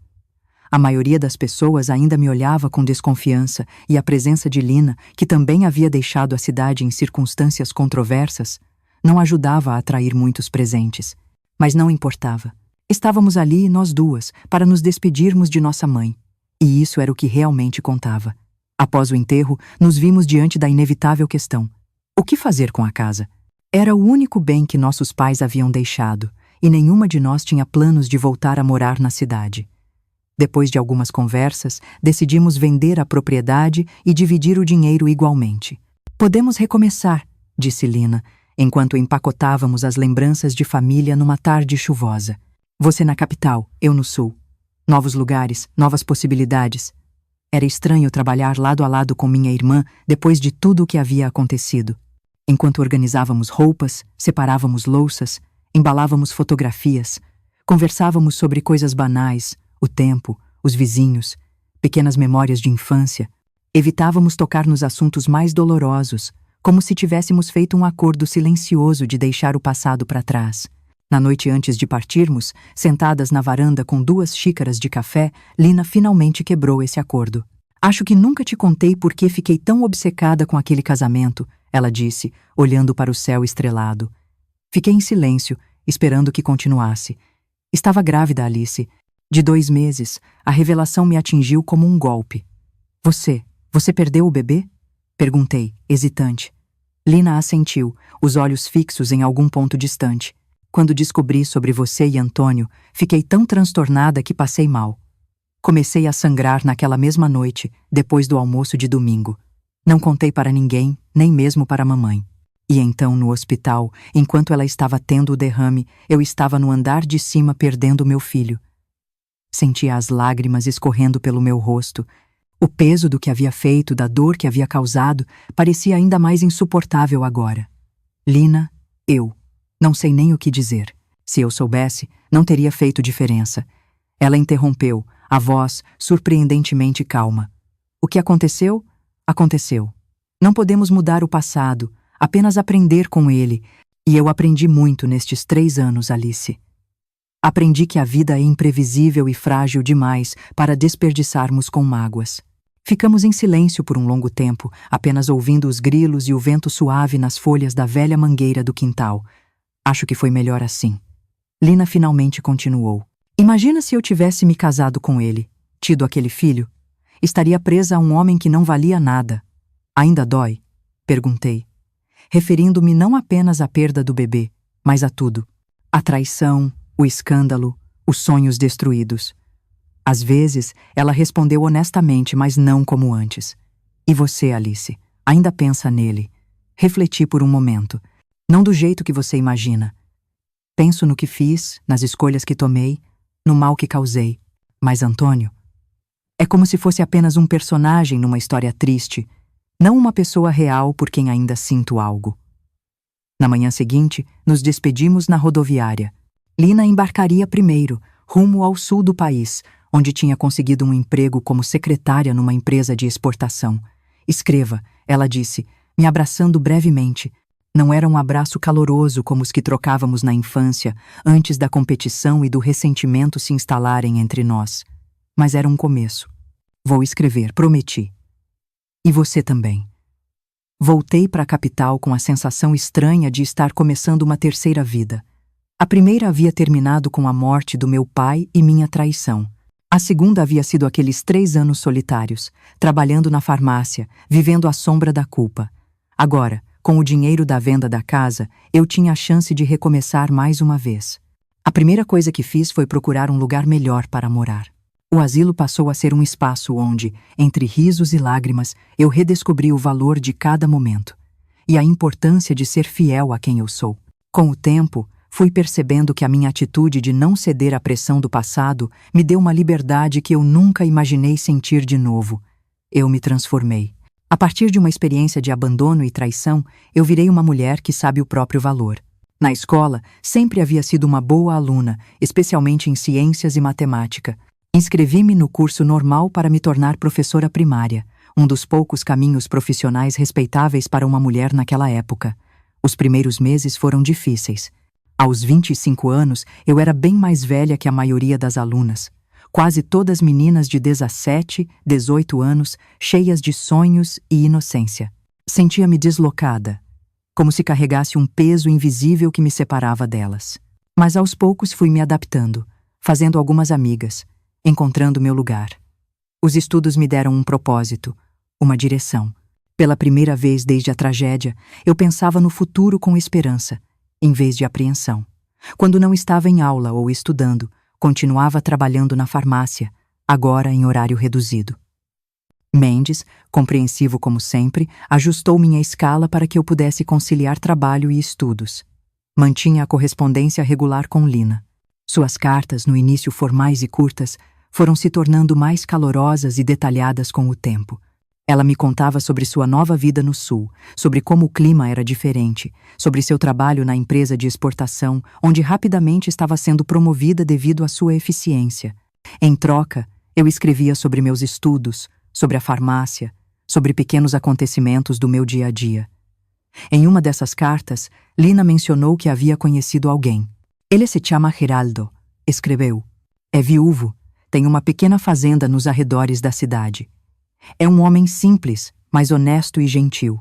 A maioria das pessoas ainda me olhava com desconfiança e a presença de Lina, que também havia deixado a cidade em circunstâncias controversas, não ajudava a atrair muitos presentes. Mas não importava. Estávamos ali, nós duas, para nos despedirmos de nossa mãe. E isso era o que realmente contava. Após o enterro, nos vimos diante da inevitável questão. O que fazer com a casa? Era o único bem que nossos pais haviam deixado, e nenhuma de nós tinha planos de voltar a morar na cidade. Depois de algumas conversas, decidimos vender a propriedade e dividir o dinheiro igualmente. Podemos recomeçar, disse Lina, enquanto empacotávamos as lembranças de família numa tarde chuvosa. Você na capital, eu no sul. Novos lugares, novas possibilidades. Era estranho trabalhar lado a lado com minha irmã depois de tudo o que havia acontecido. Enquanto organizávamos roupas, separávamos louças, embalávamos fotografias, conversávamos sobre coisas banais, o tempo, os vizinhos, pequenas memórias de infância, evitávamos tocar nos assuntos mais dolorosos, como se tivéssemos feito um acordo silencioso de deixar o passado para trás. Na noite antes de partirmos, sentadas na varanda com 2 xícaras de café, Lina finalmente quebrou esse acordo. Acho que nunca te contei por que fiquei tão obcecada com aquele casamento, ela disse, olhando para o céu estrelado. Fiquei em silêncio, esperando que continuasse. Estava grávida, Alice. De 2 meses, a revelação me atingiu como um golpe. Você perdeu o bebê? Perguntei, hesitante. Lina assentiu, os olhos fixos em algum ponto distante. Quando descobri sobre você e Antônio, fiquei tão transtornada que passei mal. Comecei a sangrar naquela mesma noite, depois do almoço de domingo. Não contei para ninguém, nem mesmo para a mamãe. E então, no hospital, enquanto ela estava tendo o derrame, eu estava no andar de cima perdendo meu filho. Sentia as lágrimas escorrendo pelo meu rosto. O peso do que havia feito, da dor que havia causado, parecia ainda mais insuportável agora. Lina, eu. Não sei nem o que dizer. Se eu soubesse, não teria feito diferença. Ela interrompeu, a voz surpreendentemente calma. O que aconteceu? Aconteceu. Não podemos mudar o passado, apenas aprender com ele. E eu aprendi muito nestes 3 anos, Alice. Aprendi que a vida é imprevisível e frágil demais para desperdiçarmos com mágoas. Ficamos em silêncio por um longo tempo, apenas ouvindo os grilos e o vento suave nas folhas da velha mangueira do quintal. Acho que foi melhor assim. Lina finalmente continuou. Imagina se eu tivesse me casado com ele, tido aquele filho. Estaria presa a um homem que não valia nada. Ainda dói? Perguntei, referindo-me não apenas à perda do bebê, mas a tudo. A traição, o escândalo, os sonhos destruídos. Às vezes, ela respondeu honestamente, mas não como antes. E você, Alice, ainda pensa nele? Refleti por um momento. Não do jeito que você imagina. Penso no que fiz, nas escolhas que tomei, no mal que causei. Mas Antônio? É como se fosse apenas um personagem numa história triste, não uma pessoa real por quem ainda sinto algo. Na manhã seguinte, nos despedimos na rodoviária. Lina embarcaria primeiro, rumo ao sul do país, onde tinha conseguido um emprego como secretária numa empresa de exportação. Escreva, ela disse, me abraçando brevemente. Não era um abraço caloroso como os que trocávamos na infância, antes da competição e do ressentimento se instalarem entre nós. Mas era um começo. Vou escrever, prometi. E você também. Voltei para a capital com a sensação estranha de estar começando uma terceira vida. A primeira havia terminado com a morte do meu pai e minha traição. A segunda havia sido aqueles 3 anos solitários, trabalhando na farmácia, vivendo à sombra da culpa. Agora, com o dinheiro da venda da casa, eu tinha a chance de recomeçar mais uma vez. A primeira coisa que fiz foi procurar um lugar melhor para morar. O asilo passou a ser um espaço onde, entre risos e lágrimas, eu redescobri o valor de cada momento e a importância de ser fiel a quem eu sou. Com o tempo, fui percebendo que a minha atitude de não ceder à pressão do passado me deu uma liberdade que eu nunca imaginei sentir de novo. Eu me transformei. A partir de uma experiência de abandono e traição, eu virei uma mulher que sabe o próprio valor. Na escola, sempre havia sido uma boa aluna, especialmente em ciências e matemática. Inscrevi-me no curso normal para me tornar professora primária, um dos poucos caminhos profissionais respeitáveis para uma mulher naquela época. Os primeiros meses foram difíceis. Aos 25 anos, eu era bem mais velha que a maioria das alunas. Quase todas meninas de 17, 18 anos, cheias de sonhos e inocência. Sentia-me deslocada, como se carregasse um peso invisível que me separava delas. Mas aos poucos fui me adaptando, fazendo algumas amigas, encontrando meu lugar. Os estudos me deram um propósito, uma direção. Pela primeira vez desde a tragédia, eu pensava no futuro com esperança, em vez de apreensão. Quando não estava em aula ou estudando, continuava trabalhando na farmácia, agora em horário reduzido. Mendes, compreensivo como sempre, ajustou minha escala para que eu pudesse conciliar trabalho e estudos. Mantinha a correspondência regular com Lina. Suas cartas, no início formais e curtas, foram se tornando mais calorosas e detalhadas com o tempo. Ela me contava sobre sua nova vida no Sul, sobre como o clima era diferente, sobre seu trabalho na empresa de exportação, onde rapidamente estava sendo promovida devido à sua eficiência. Em troca, eu escrevia sobre meus estudos, sobre a farmácia, sobre pequenos acontecimentos do meu dia a dia. Em uma dessas cartas, Lina mencionou que havia conhecido alguém. Ele se chama Geraldo, escreveu. É viúvo, tem uma pequena fazenda nos arredores da cidade. É um homem simples, mas honesto e gentil.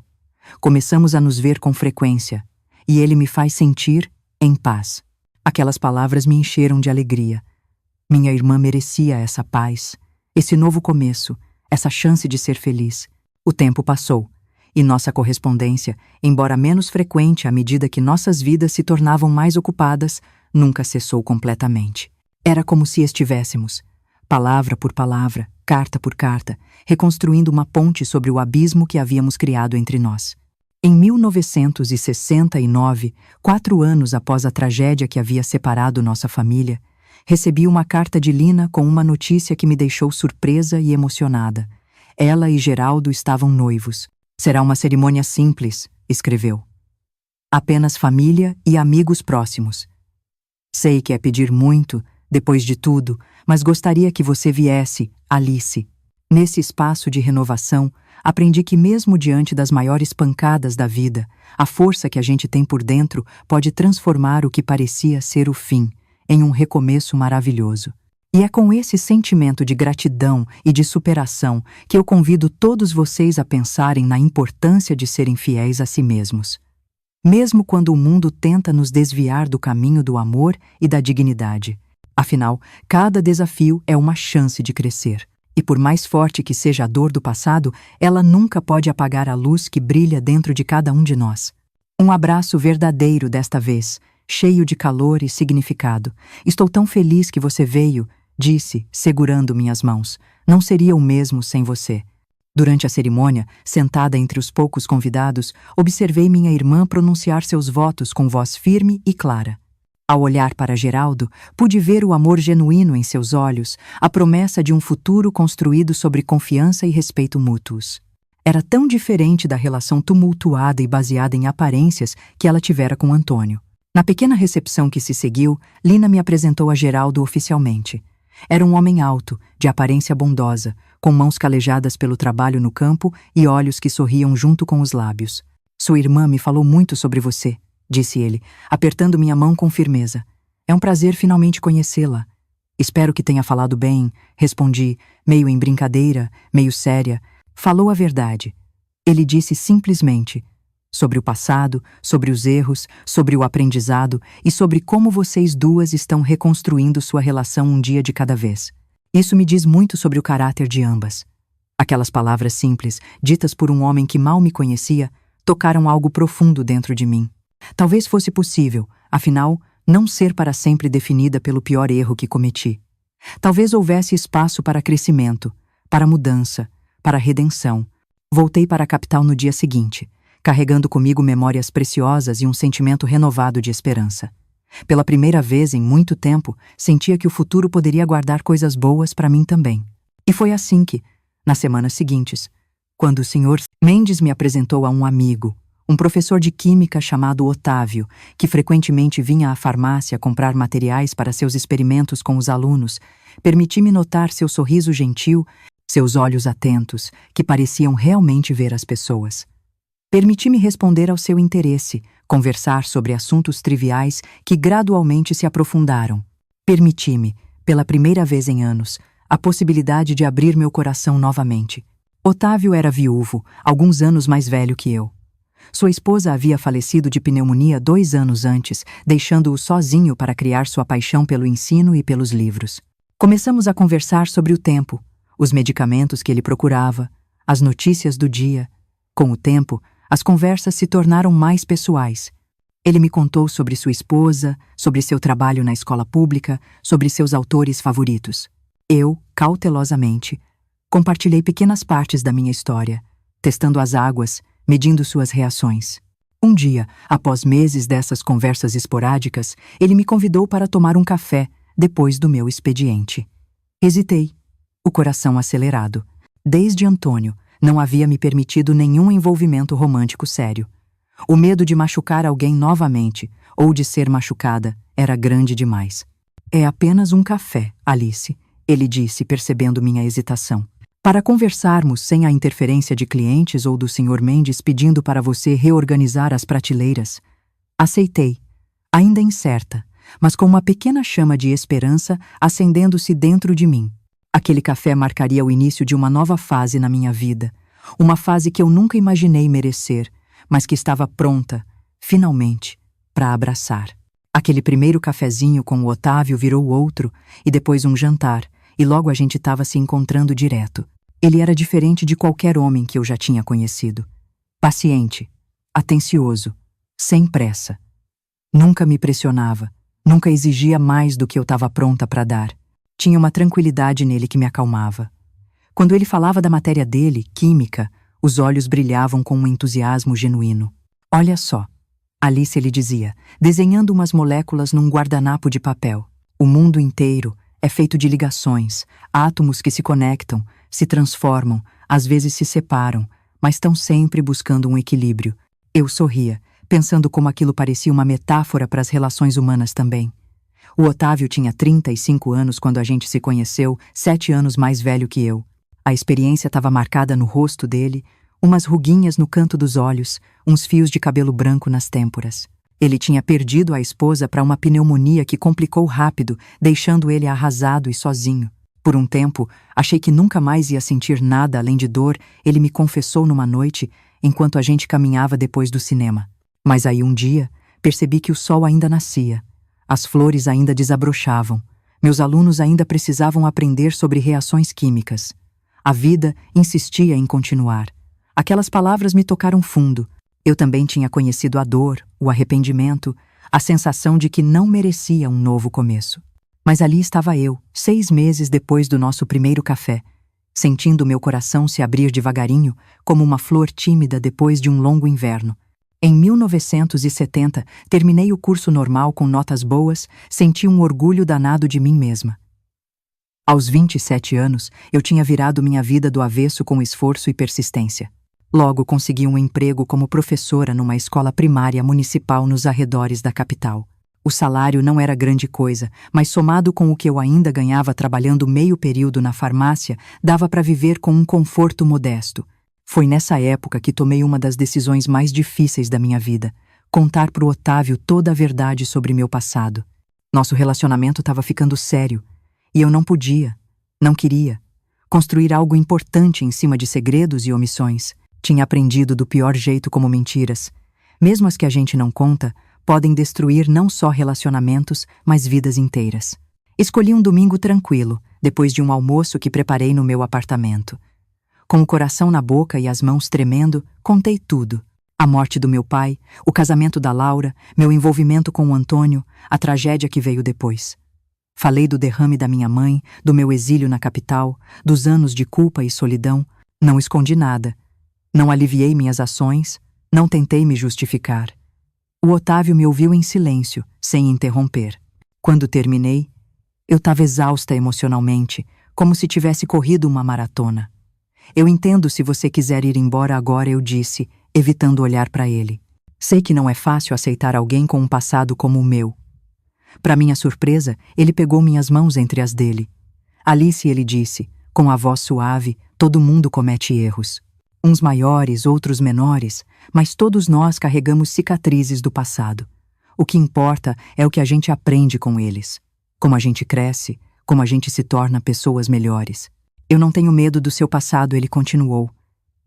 Começamos a nos ver com frequência, e ele me faz sentir em paz. Aquelas palavras me encheram de alegria. Minha irmã merecia essa paz, esse novo começo, essa chance de ser feliz. O tempo passou, e nossa correspondência, embora menos frequente à medida que nossas vidas se tornavam mais ocupadas, nunca cessou completamente. Era como se estivéssemos, palavra por palavra, carta por carta, reconstruindo uma ponte sobre o abismo que havíamos criado entre nós. Em 1969, 4 anos após a tragédia que havia separado nossa família, recebi uma carta de Lina com uma notícia que me deixou surpresa e emocionada. Ela e Geraldo estavam noivos. Será uma cerimônia simples, escreveu. Apenas família e amigos próximos. Sei que é pedir muito, depois de tudo, mas gostaria que você viesse, Alice. Nesse espaço de renovação, aprendi que mesmo diante das maiores pancadas da vida, a força que a gente tem por dentro pode transformar o que parecia ser o fim em um recomeço maravilhoso. E é com esse sentimento de gratidão e de superação que eu convido todos vocês a pensarem na importância de serem fiéis a si mesmos. Mesmo quando o mundo tenta nos desviar do caminho do amor e da dignidade. Afinal, cada desafio é uma chance de crescer. E por mais forte que seja a dor do passado, ela nunca pode apagar a luz que brilha dentro de cada um de nós. Um abraço verdadeiro desta vez, cheio de calor e significado. Estou tão feliz que você veio, disse, segurando minhas mãos. Não seria o mesmo sem você. Durante a cerimônia, sentada entre os poucos convidados, observei minha irmã pronunciar seus votos com voz firme e clara. Ao olhar para Geraldo, pude ver o amor genuíno em seus olhos, a promessa de um futuro construído sobre confiança e respeito mútuos. Era tão diferente da relação tumultuada e baseada em aparências que ela tivera com Antônio. Na pequena recepção que se seguiu, Lina me apresentou a Geraldo oficialmente. Era um homem alto, de aparência bondosa, com mãos calejadas pelo trabalho no campo e olhos que sorriam junto com os lábios. Sua irmã me falou muito sobre você, disse ele, apertando minha mão com firmeza. É um prazer finalmente conhecê-la. Espero que tenha falado bem, respondi, meio em brincadeira, meio séria. Falou a verdade. Ele disse simplesmente sobre o passado, sobre os erros, sobre o aprendizado e sobre como vocês duas estão reconstruindo sua relação um dia de cada vez. Isso me diz muito sobre o caráter de ambas. Aquelas palavras simples, ditas por um homem que mal me conhecia, tocaram algo profundo dentro de mim. Talvez fosse possível, afinal, não ser para sempre definida pelo pior erro que cometi. Talvez houvesse espaço para crescimento, para mudança, para redenção. Voltei para a capital no dia seguinte, carregando comigo memórias preciosas e um sentimento renovado de esperança. Pela primeira vez em muito tempo, sentia que o futuro poderia guardar coisas boas para mim também. E foi assim que, nas semanas seguintes, quando o Sr. Mendes me apresentou a um amigo, um professor de química chamado Otávio, que frequentemente vinha à farmácia comprar materiais para seus experimentos com os alunos, permiti-me notar seu sorriso gentil, seus olhos atentos, que pareciam realmente ver as pessoas. Permiti-me responder ao seu interesse, conversar sobre assuntos triviais que gradualmente se aprofundaram. Permiti-me, pela primeira vez em anos, a possibilidade de abrir meu coração novamente. Otávio era viúvo, alguns anos mais velho que eu. Sua esposa havia falecido de pneumonia 2 anos antes, deixando-o sozinho para criar sua paixão pelo ensino e pelos livros. Começamos a conversar sobre o tempo, os medicamentos que ele procurava, as notícias do dia. Com o tempo, as conversas se tornaram mais pessoais. Ele me contou sobre sua esposa, sobre seu trabalho na escola pública, sobre seus autores favoritos. Eu, cautelosamente, compartilhei pequenas partes da minha história, testando as águas, medindo suas reações. Um dia, após meses dessas conversas esporádicas, ele me convidou para tomar um café depois do meu expediente. Hesitei, o coração acelerado. Desde Antônio, não havia me permitido nenhum envolvimento romântico sério. O medo de machucar alguém novamente, ou de ser machucada, era grande demais. É apenas um café, Alice, ele disse, percebendo minha hesitação. Para conversarmos sem a interferência de clientes ou do Sr. Mendes pedindo para você reorganizar as prateleiras. Aceitei, ainda incerta, mas com uma pequena chama de esperança acendendo-se dentro de mim. Aquele café marcaria o início de uma nova fase na minha vida, uma fase que eu nunca imaginei merecer, mas que estava pronta, finalmente, para abraçar. Aquele primeiro cafezinho com o Otávio virou outro, e depois um jantar, e logo a gente estava se encontrando direto. Ele era diferente de qualquer homem que eu já tinha conhecido. Paciente, atencioso, sem pressa. Nunca me pressionava, nunca exigia mais do que eu estava pronta para dar. Tinha uma tranquilidade nele que me acalmava. Quando ele falava da matéria dele, química, os olhos brilhavam com um entusiasmo genuíno. Olha só, Alice, ele dizia, desenhando umas moléculas num guardanapo de papel. O mundo inteiro é feito de ligações, átomos que se conectam, se transformam, às vezes se separam, mas estão sempre buscando um equilíbrio. Eu sorria, pensando como aquilo parecia uma metáfora para as relações humanas também. O Otávio tinha 35 anos quando a gente se conheceu, 7 anos mais velho que eu. A experiência estava marcada no rosto dele, umas ruguinhas no canto dos olhos, uns fios de cabelo branco nas têmporas. Ele tinha perdido a esposa para uma pneumonia que complicou rápido, deixando ele arrasado e sozinho. Por um tempo, achei que nunca mais ia sentir nada além de dor, ele me confessou numa noite, enquanto a gente caminhava depois do cinema. Mas aí um dia, percebi que o sol ainda nascia. As flores ainda desabrochavam. Meus alunos ainda precisavam aprender sobre reações químicas. A vida insistia em continuar. Aquelas palavras me tocaram fundo. Eu também tinha conhecido a dor, o arrependimento, a sensação de que não merecia um novo começo. Mas ali estava eu, 6 meses depois do nosso primeiro café, sentindo meu coração se abrir devagarinho, como uma flor tímida depois de um longo inverno. Em 1970, terminei o curso normal com notas boas, senti um orgulho danado de mim mesma. Aos 27 anos, eu tinha virado minha vida do avesso com esforço e persistência. Logo consegui um emprego como professora numa escola primária municipal nos arredores da capital. O salário não era grande coisa, mas somado com o que eu ainda ganhava trabalhando meio período na farmácia, dava para viver com um conforto modesto. Foi nessa época que tomei uma das decisões mais difíceis da minha vida: contar pro Otávio toda a verdade sobre meu passado. Nosso relacionamento estava ficando sério, e eu não podia, não queria, construir algo importante em cima de segredos e omissões. Tinha aprendido do pior jeito como mentiras, mesmo as que a gente não conta, podem destruir não só relacionamentos, mas vidas inteiras. Escolhi um domingo tranquilo, depois de um almoço que preparei no meu apartamento. Com o coração na boca e as mãos tremendo, contei tudo. A morte do meu pai, o casamento da Laura, meu envolvimento com o Antônio, a tragédia que veio depois. Falei do derrame da minha mãe, do meu exílio na capital, dos anos de culpa e solidão. Não escondi nada. Não aliviei minhas ações, não tentei me justificar. O Otávio me ouviu em silêncio, sem interromper. Quando terminei, eu estava exausta emocionalmente, como se tivesse corrido uma maratona. Eu entendo se você quiser ir embora agora, eu disse, evitando olhar para ele. Sei que não é fácil aceitar alguém com um passado como o meu. Para minha surpresa, ele pegou minhas mãos entre as dele. Alice, ele disse, com a voz suave, todo mundo comete erros. Uns maiores, outros menores, mas todos nós carregamos cicatrizes do passado. O que importa é o que a gente aprende com eles. Como a gente cresce, como a gente se torna pessoas melhores. Eu não tenho medo do seu passado, ele continuou.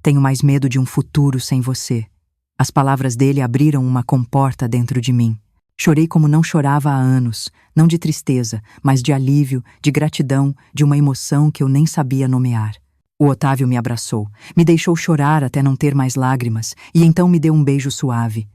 Tenho mais medo de um futuro sem você. As palavras dele abriram uma comporta dentro de mim. Chorei como não chorava há anos, não de tristeza, mas de alívio, de gratidão, de uma emoção que eu nem sabia nomear. O Otávio me abraçou, me deixou chorar até não ter mais lágrimas, e então me deu um beijo suave.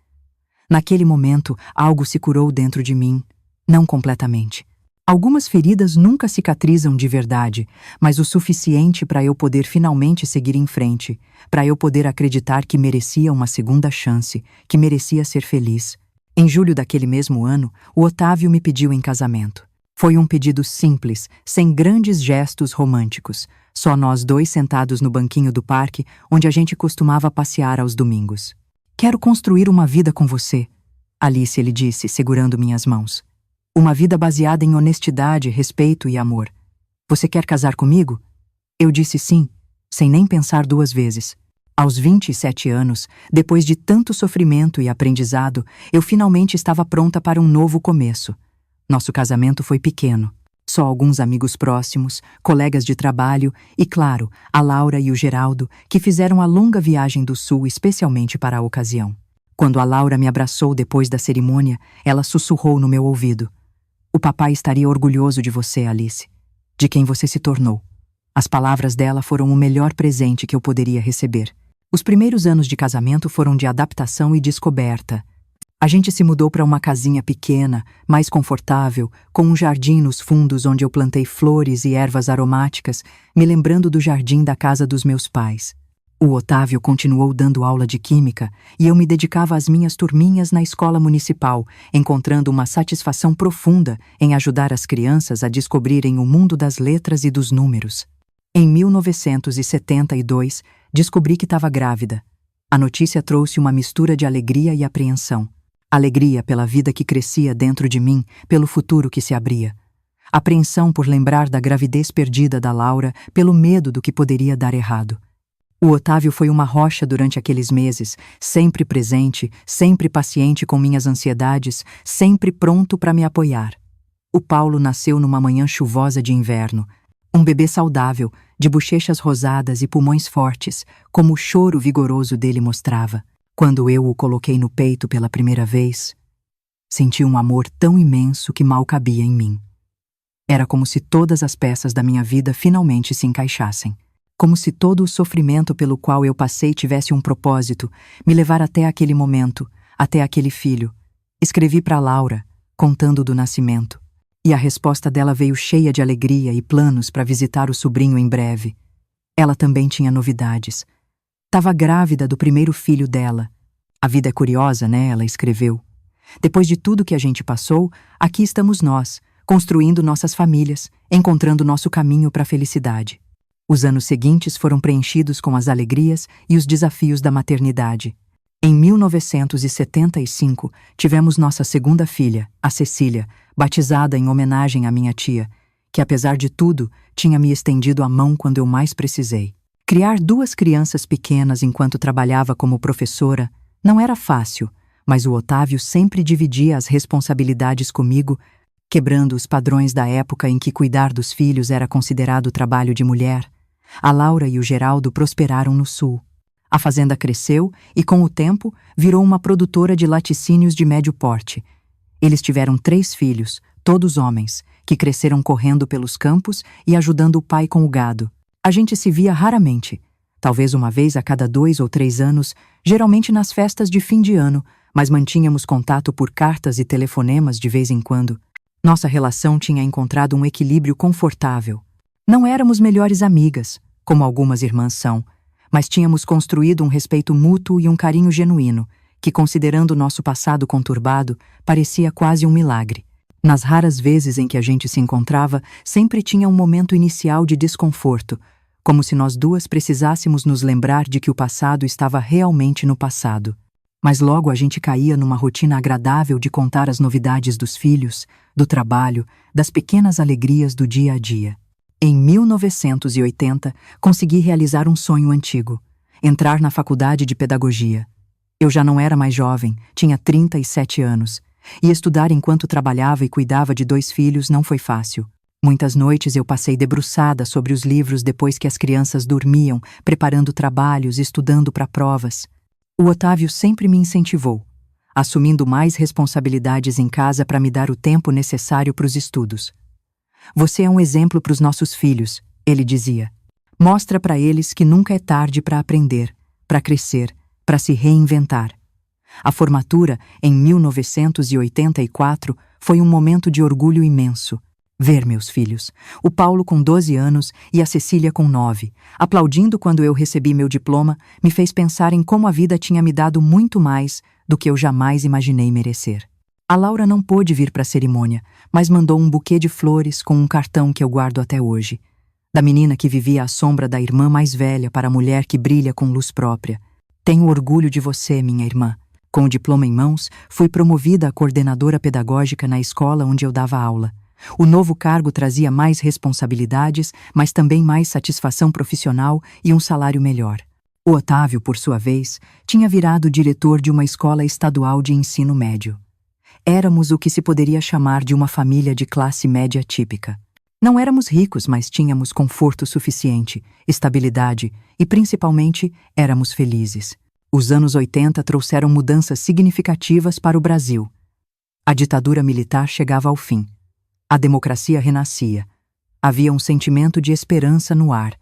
Naquele momento, algo se curou dentro de mim, não completamente. Algumas feridas nunca cicatrizam de verdade, mas o suficiente para eu poder finalmente seguir em frente, para eu poder acreditar que merecia uma segunda chance, que merecia ser feliz. Em julho daquele mesmo ano, o Otávio me pediu em casamento. Foi um pedido simples, sem grandes gestos românticos, só nós dois sentados no banquinho do parque onde a gente costumava passear aos domingos. Quero construir uma vida com você, Alice, ele disse, segurando minhas mãos. Uma vida baseada em honestidade, respeito e amor. Você quer casar comigo? Eu disse sim, sem nem pensar duas vezes. Aos 27 anos, depois de tanto sofrimento e aprendizado, eu finalmente estava pronta para um novo começo. Nosso casamento foi pequeno. Só alguns amigos próximos, colegas de trabalho e, claro, a Laura e o Geraldo, que fizeram a longa viagem do Sul especialmente para a ocasião. Quando a Laura me abraçou depois da cerimônia, ela sussurrou no meu ouvido. O papai estaria orgulhoso de você, Alice, de quem você se tornou. As palavras dela foram o melhor presente que eu poderia receber. Os primeiros anos de casamento foram de adaptação e descoberta. A gente se mudou para uma casinha pequena, mais confortável, com um jardim nos fundos onde eu plantei flores e ervas aromáticas, me lembrando do jardim da casa dos meus pais. O Otávio continuou dando aula de química e eu me dedicava às minhas turminhas na escola municipal, encontrando uma satisfação profunda em ajudar as crianças a descobrirem o mundo das letras e dos números. Em 1972, descobri que estava grávida. A notícia trouxe uma mistura de alegria e apreensão. Alegria pela vida que crescia dentro de mim, pelo futuro que se abria. Apreensão por lembrar da gravidez perdida da Laura, pelo medo do que poderia dar errado. O Otávio foi uma rocha durante aqueles meses, sempre presente, sempre paciente com minhas ansiedades, sempre pronto para me apoiar. O Paulo nasceu numa manhã chuvosa de inverno. Um bebê saudável, de bochechas rosadas e pulmões fortes, como o choro vigoroso dele mostrava. Quando eu o coloquei no peito pela primeira vez, senti um amor tão imenso que mal cabia em mim. Era como se todas as peças da minha vida finalmente se encaixassem. Como se todo o sofrimento pelo qual eu passei tivesse um propósito, me levar até aquele momento, até aquele filho. Escrevi para Laura, contando do nascimento. E a resposta dela veio cheia de alegria e planos para visitar o sobrinho em breve. Ela também tinha novidades. Estava grávida do primeiro filho dela. A vida é curiosa, né? Ela escreveu. Depois de tudo que a gente passou, aqui estamos nós, construindo nossas famílias, encontrando nosso caminho para a felicidade. Os anos seguintes foram preenchidos com as alegrias e os desafios da maternidade. Em 1975, tivemos nossa segunda filha, a Cecília, batizada em homenagem à minha tia, que apesar de tudo, tinha me estendido a mão quando eu mais precisei. Criar duas crianças pequenas enquanto trabalhava como professora não era fácil, mas o Otávio sempre dividia as responsabilidades comigo, quebrando os padrões da época em que cuidar dos filhos era considerado trabalho de mulher. A Laura e o Geraldo prosperaram no Sul. A fazenda cresceu e, com o tempo, virou uma produtora de laticínios de médio porte. Eles tiveram 3 filhos, todos homens, que cresceram correndo pelos campos e ajudando o pai com o gado. A gente se via raramente, talvez uma vez a cada 2 ou 3 anos, geralmente nas festas de fim de ano, mas mantínhamos contato por cartas e telefonemas de vez em quando. Nossa relação tinha encontrado um equilíbrio confortável. Não éramos melhores amigas, como algumas irmãs são, mas tínhamos construído um respeito mútuo e um carinho genuíno, que, considerando nosso passado conturbado, parecia quase um milagre. Nas raras vezes em que a gente se encontrava, sempre tinha um momento inicial de desconforto, como se nós duas precisássemos nos lembrar de que o passado estava realmente no passado. Mas logo a gente caía numa rotina agradável de contar as novidades dos filhos, do trabalho, das pequenas alegrias do dia a dia. Em 1980, consegui realizar um sonho antigo: entrar na faculdade de pedagogia. Eu já não era mais jovem, tinha 37 anos, e estudar enquanto trabalhava e cuidava de 2 filhos não foi fácil. Muitas noites eu passei debruçada sobre os livros depois que as crianças dormiam, preparando trabalhos, estudando para provas. O Otávio sempre me incentivou, assumindo mais responsabilidades em casa para me dar o tempo necessário para os estudos. Você é um exemplo para os nossos filhos, ele dizia. Mostra para eles que nunca é tarde para aprender, para crescer, para se reinventar. A formatura, em 1984, foi um momento de orgulho imenso. Ver meus filhos, o Paulo com 12 anos e a Cecília com 9, aplaudindo quando eu recebi meu diploma, me fez pensar em como a vida tinha me dado muito mais do que eu jamais imaginei merecer. A Laura não pôde vir para a cerimônia, mas mandou um buquê de flores com um cartão que eu guardo até hoje. Da menina que vivia à sombra da irmã mais velha para a mulher que brilha com luz própria. Tenho orgulho de você, minha irmã. Com o diploma em mãos, fui promovida a coordenadora pedagógica na escola onde eu dava aula. O novo cargo trazia mais responsabilidades, mas também mais satisfação profissional e um salário melhor. O Otávio, por sua vez, tinha virado diretor de uma escola estadual de ensino médio. Éramos o que se poderia chamar de uma família de classe média típica. Não éramos ricos, mas tínhamos conforto suficiente, estabilidade e, principalmente, éramos felizes. Os anos 80 trouxeram mudanças significativas para o Brasil. A ditadura militar chegava ao fim. A democracia renascia. Havia um sentimento de esperança no ar.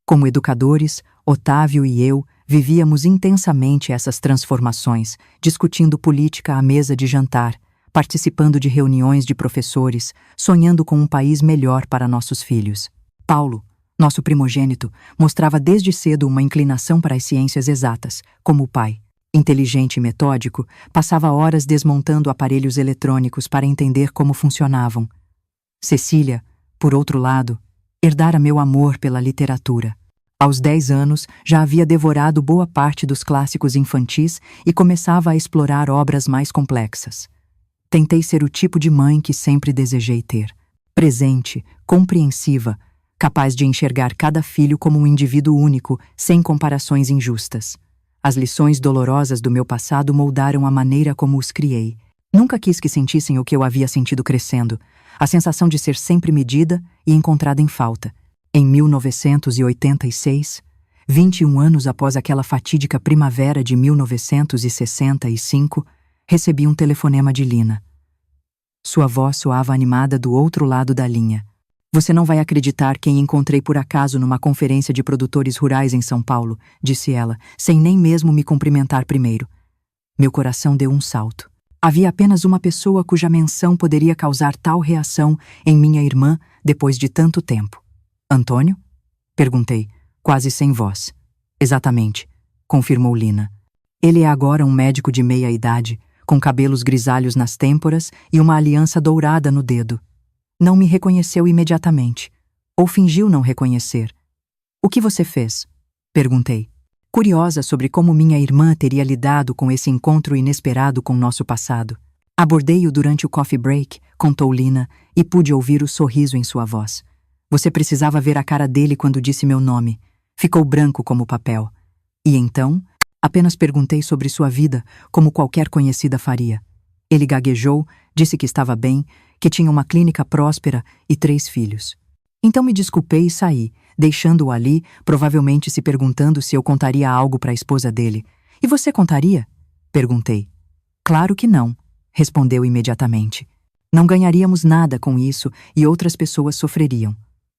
Como educadores, Otávio e eu vivíamos intensamente essas transformações, discutindo política à mesa de jantar, participando de reuniões de professores, sonhando com um país melhor para nossos filhos. Paulo, nosso primogênito, mostrava desde cedo uma inclinação para as ciências exatas, como o pai. Inteligente e metódico, passava horas desmontando aparelhos eletrônicos para entender como funcionavam. Cecília, por outro lado, herdara meu amor pela literatura. Aos 10 anos, já havia devorado boa parte dos clássicos infantis e começava a explorar obras mais complexas. Tentei ser o tipo de mãe que sempre desejei ter. Presente, compreensiva, capaz de enxergar cada filho como um indivíduo único, sem comparações injustas. As lições dolorosas do meu passado moldaram a maneira como os criei. Nunca quis que sentissem o que eu havia sentido crescendo, a sensação de ser sempre medida e encontrada em falta. Em 1986, 21 anos após aquela fatídica primavera de 1965, recebi um telefonema de Lina. Sua voz soava animada do outro lado da linha. Você não vai acreditar quem encontrei por acaso numa conferência de produtores rurais em São Paulo, disse ela, sem nem mesmo me cumprimentar primeiro. Meu coração deu um salto. Havia apenas uma pessoa cuja menção poderia causar tal reação em minha irmã depois de tanto tempo. Antônio? Perguntei, quase sem voz. Exatamente, confirmou Lina. Ele é agora um médico de meia idade, com cabelos grisalhos nas têmporas e uma aliança dourada no dedo. Não me reconheceu imediatamente, ou fingiu não reconhecer. O que você fez? Perguntei, curiosa sobre como minha irmã teria lidado com esse encontro inesperado com nosso passado. Abordei-o durante o coffee break, contou Lina, e pude ouvir o sorriso em sua voz. Você precisava ver a cara dele quando disse meu nome. Ficou branco como papel. E então, apenas perguntei sobre sua vida, como qualquer conhecida faria. Ele gaguejou, disse que estava bem, que tinha uma clínica próspera e 3 filhos. Então me desculpei e saí, deixando-o ali, provavelmente se perguntando se eu contaria algo para a esposa dele. E você contaria? Perguntei. Claro que não, respondeu imediatamente. Não ganharíamos nada com isso e outras pessoas sofreriam.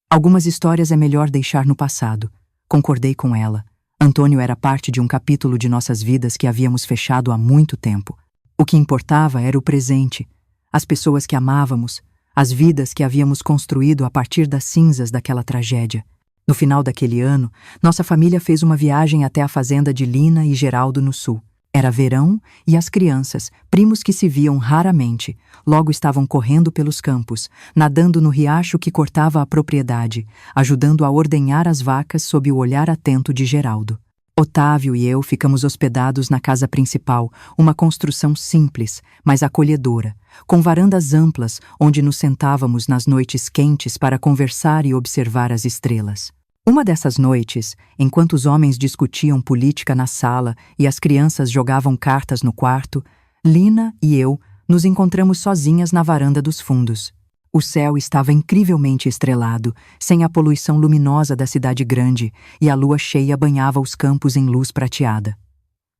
Algumas histórias é melhor deixar no passado. Concordei com ela. Antônio era parte de um capítulo de nossas vidas que havíamos fechado há muito tempo. O que importava era o presente, as pessoas que amávamos, as vidas que havíamos construído a partir das cinzas daquela tragédia. No final daquele ano, nossa família fez uma viagem até a fazenda de Lina e Geraldo no sul. Era verão e as crianças, primos que se viam raramente, logo estavam correndo pelos campos, nadando no riacho que cortava a propriedade, ajudando a ordenhar as vacas sob o olhar atento de Geraldo. Otávio e eu ficamos hospedados na casa principal, uma construção simples, mas acolhedora, com varandas amplas onde nos sentávamos nas noites quentes para conversar e observar as estrelas. Uma dessas noites, enquanto os homens discutiam política na sala e as crianças jogavam cartas no quarto, Lina e eu nos encontramos sozinhas na varanda dos fundos. O céu estava incrivelmente estrelado, sem a poluição luminosa da cidade grande, e a lua cheia banhava os campos em luz prateada.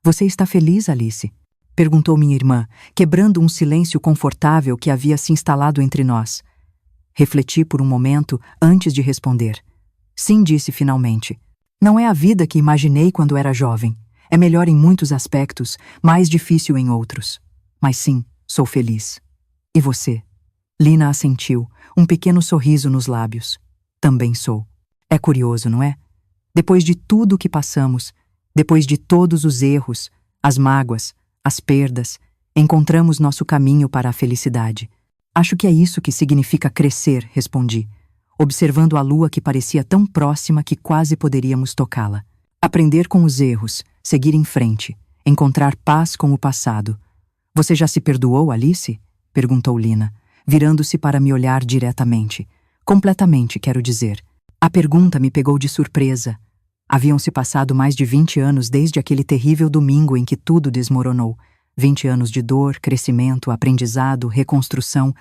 Você está feliz, Alice? Perguntou minha irmã, quebrando um silêncio confortável que havia se instalado entre nós. Refleti por um momento antes de responder. Sim, disse finalmente. Não é a vida que imaginei quando era jovem. É melhor em muitos aspectos, mais difícil em outros. Mas sim, sou feliz. E você? Lina assentiu, um pequeno sorriso nos lábios. Também sou. É curioso, não é? Depois de tudo o que passamos, depois de todos os erros, as mágoas, as perdas, encontramos nosso caminho para a felicidade. Acho que é isso que significa crescer, respondi, observando a lua que parecia tão próxima que quase poderíamos tocá-la. Aprender com os erros, seguir em frente, encontrar paz com o passado. Você já se perdoou, Alice? Perguntou Lina, virando-se para me olhar diretamente. Completamente, quero dizer. A pergunta me pegou de surpresa. Haviam se passado mais de 20 anos desde aquele terrível domingo em que tudo desmoronou. 20 anos de dor, crescimento, aprendizado, reconstrução.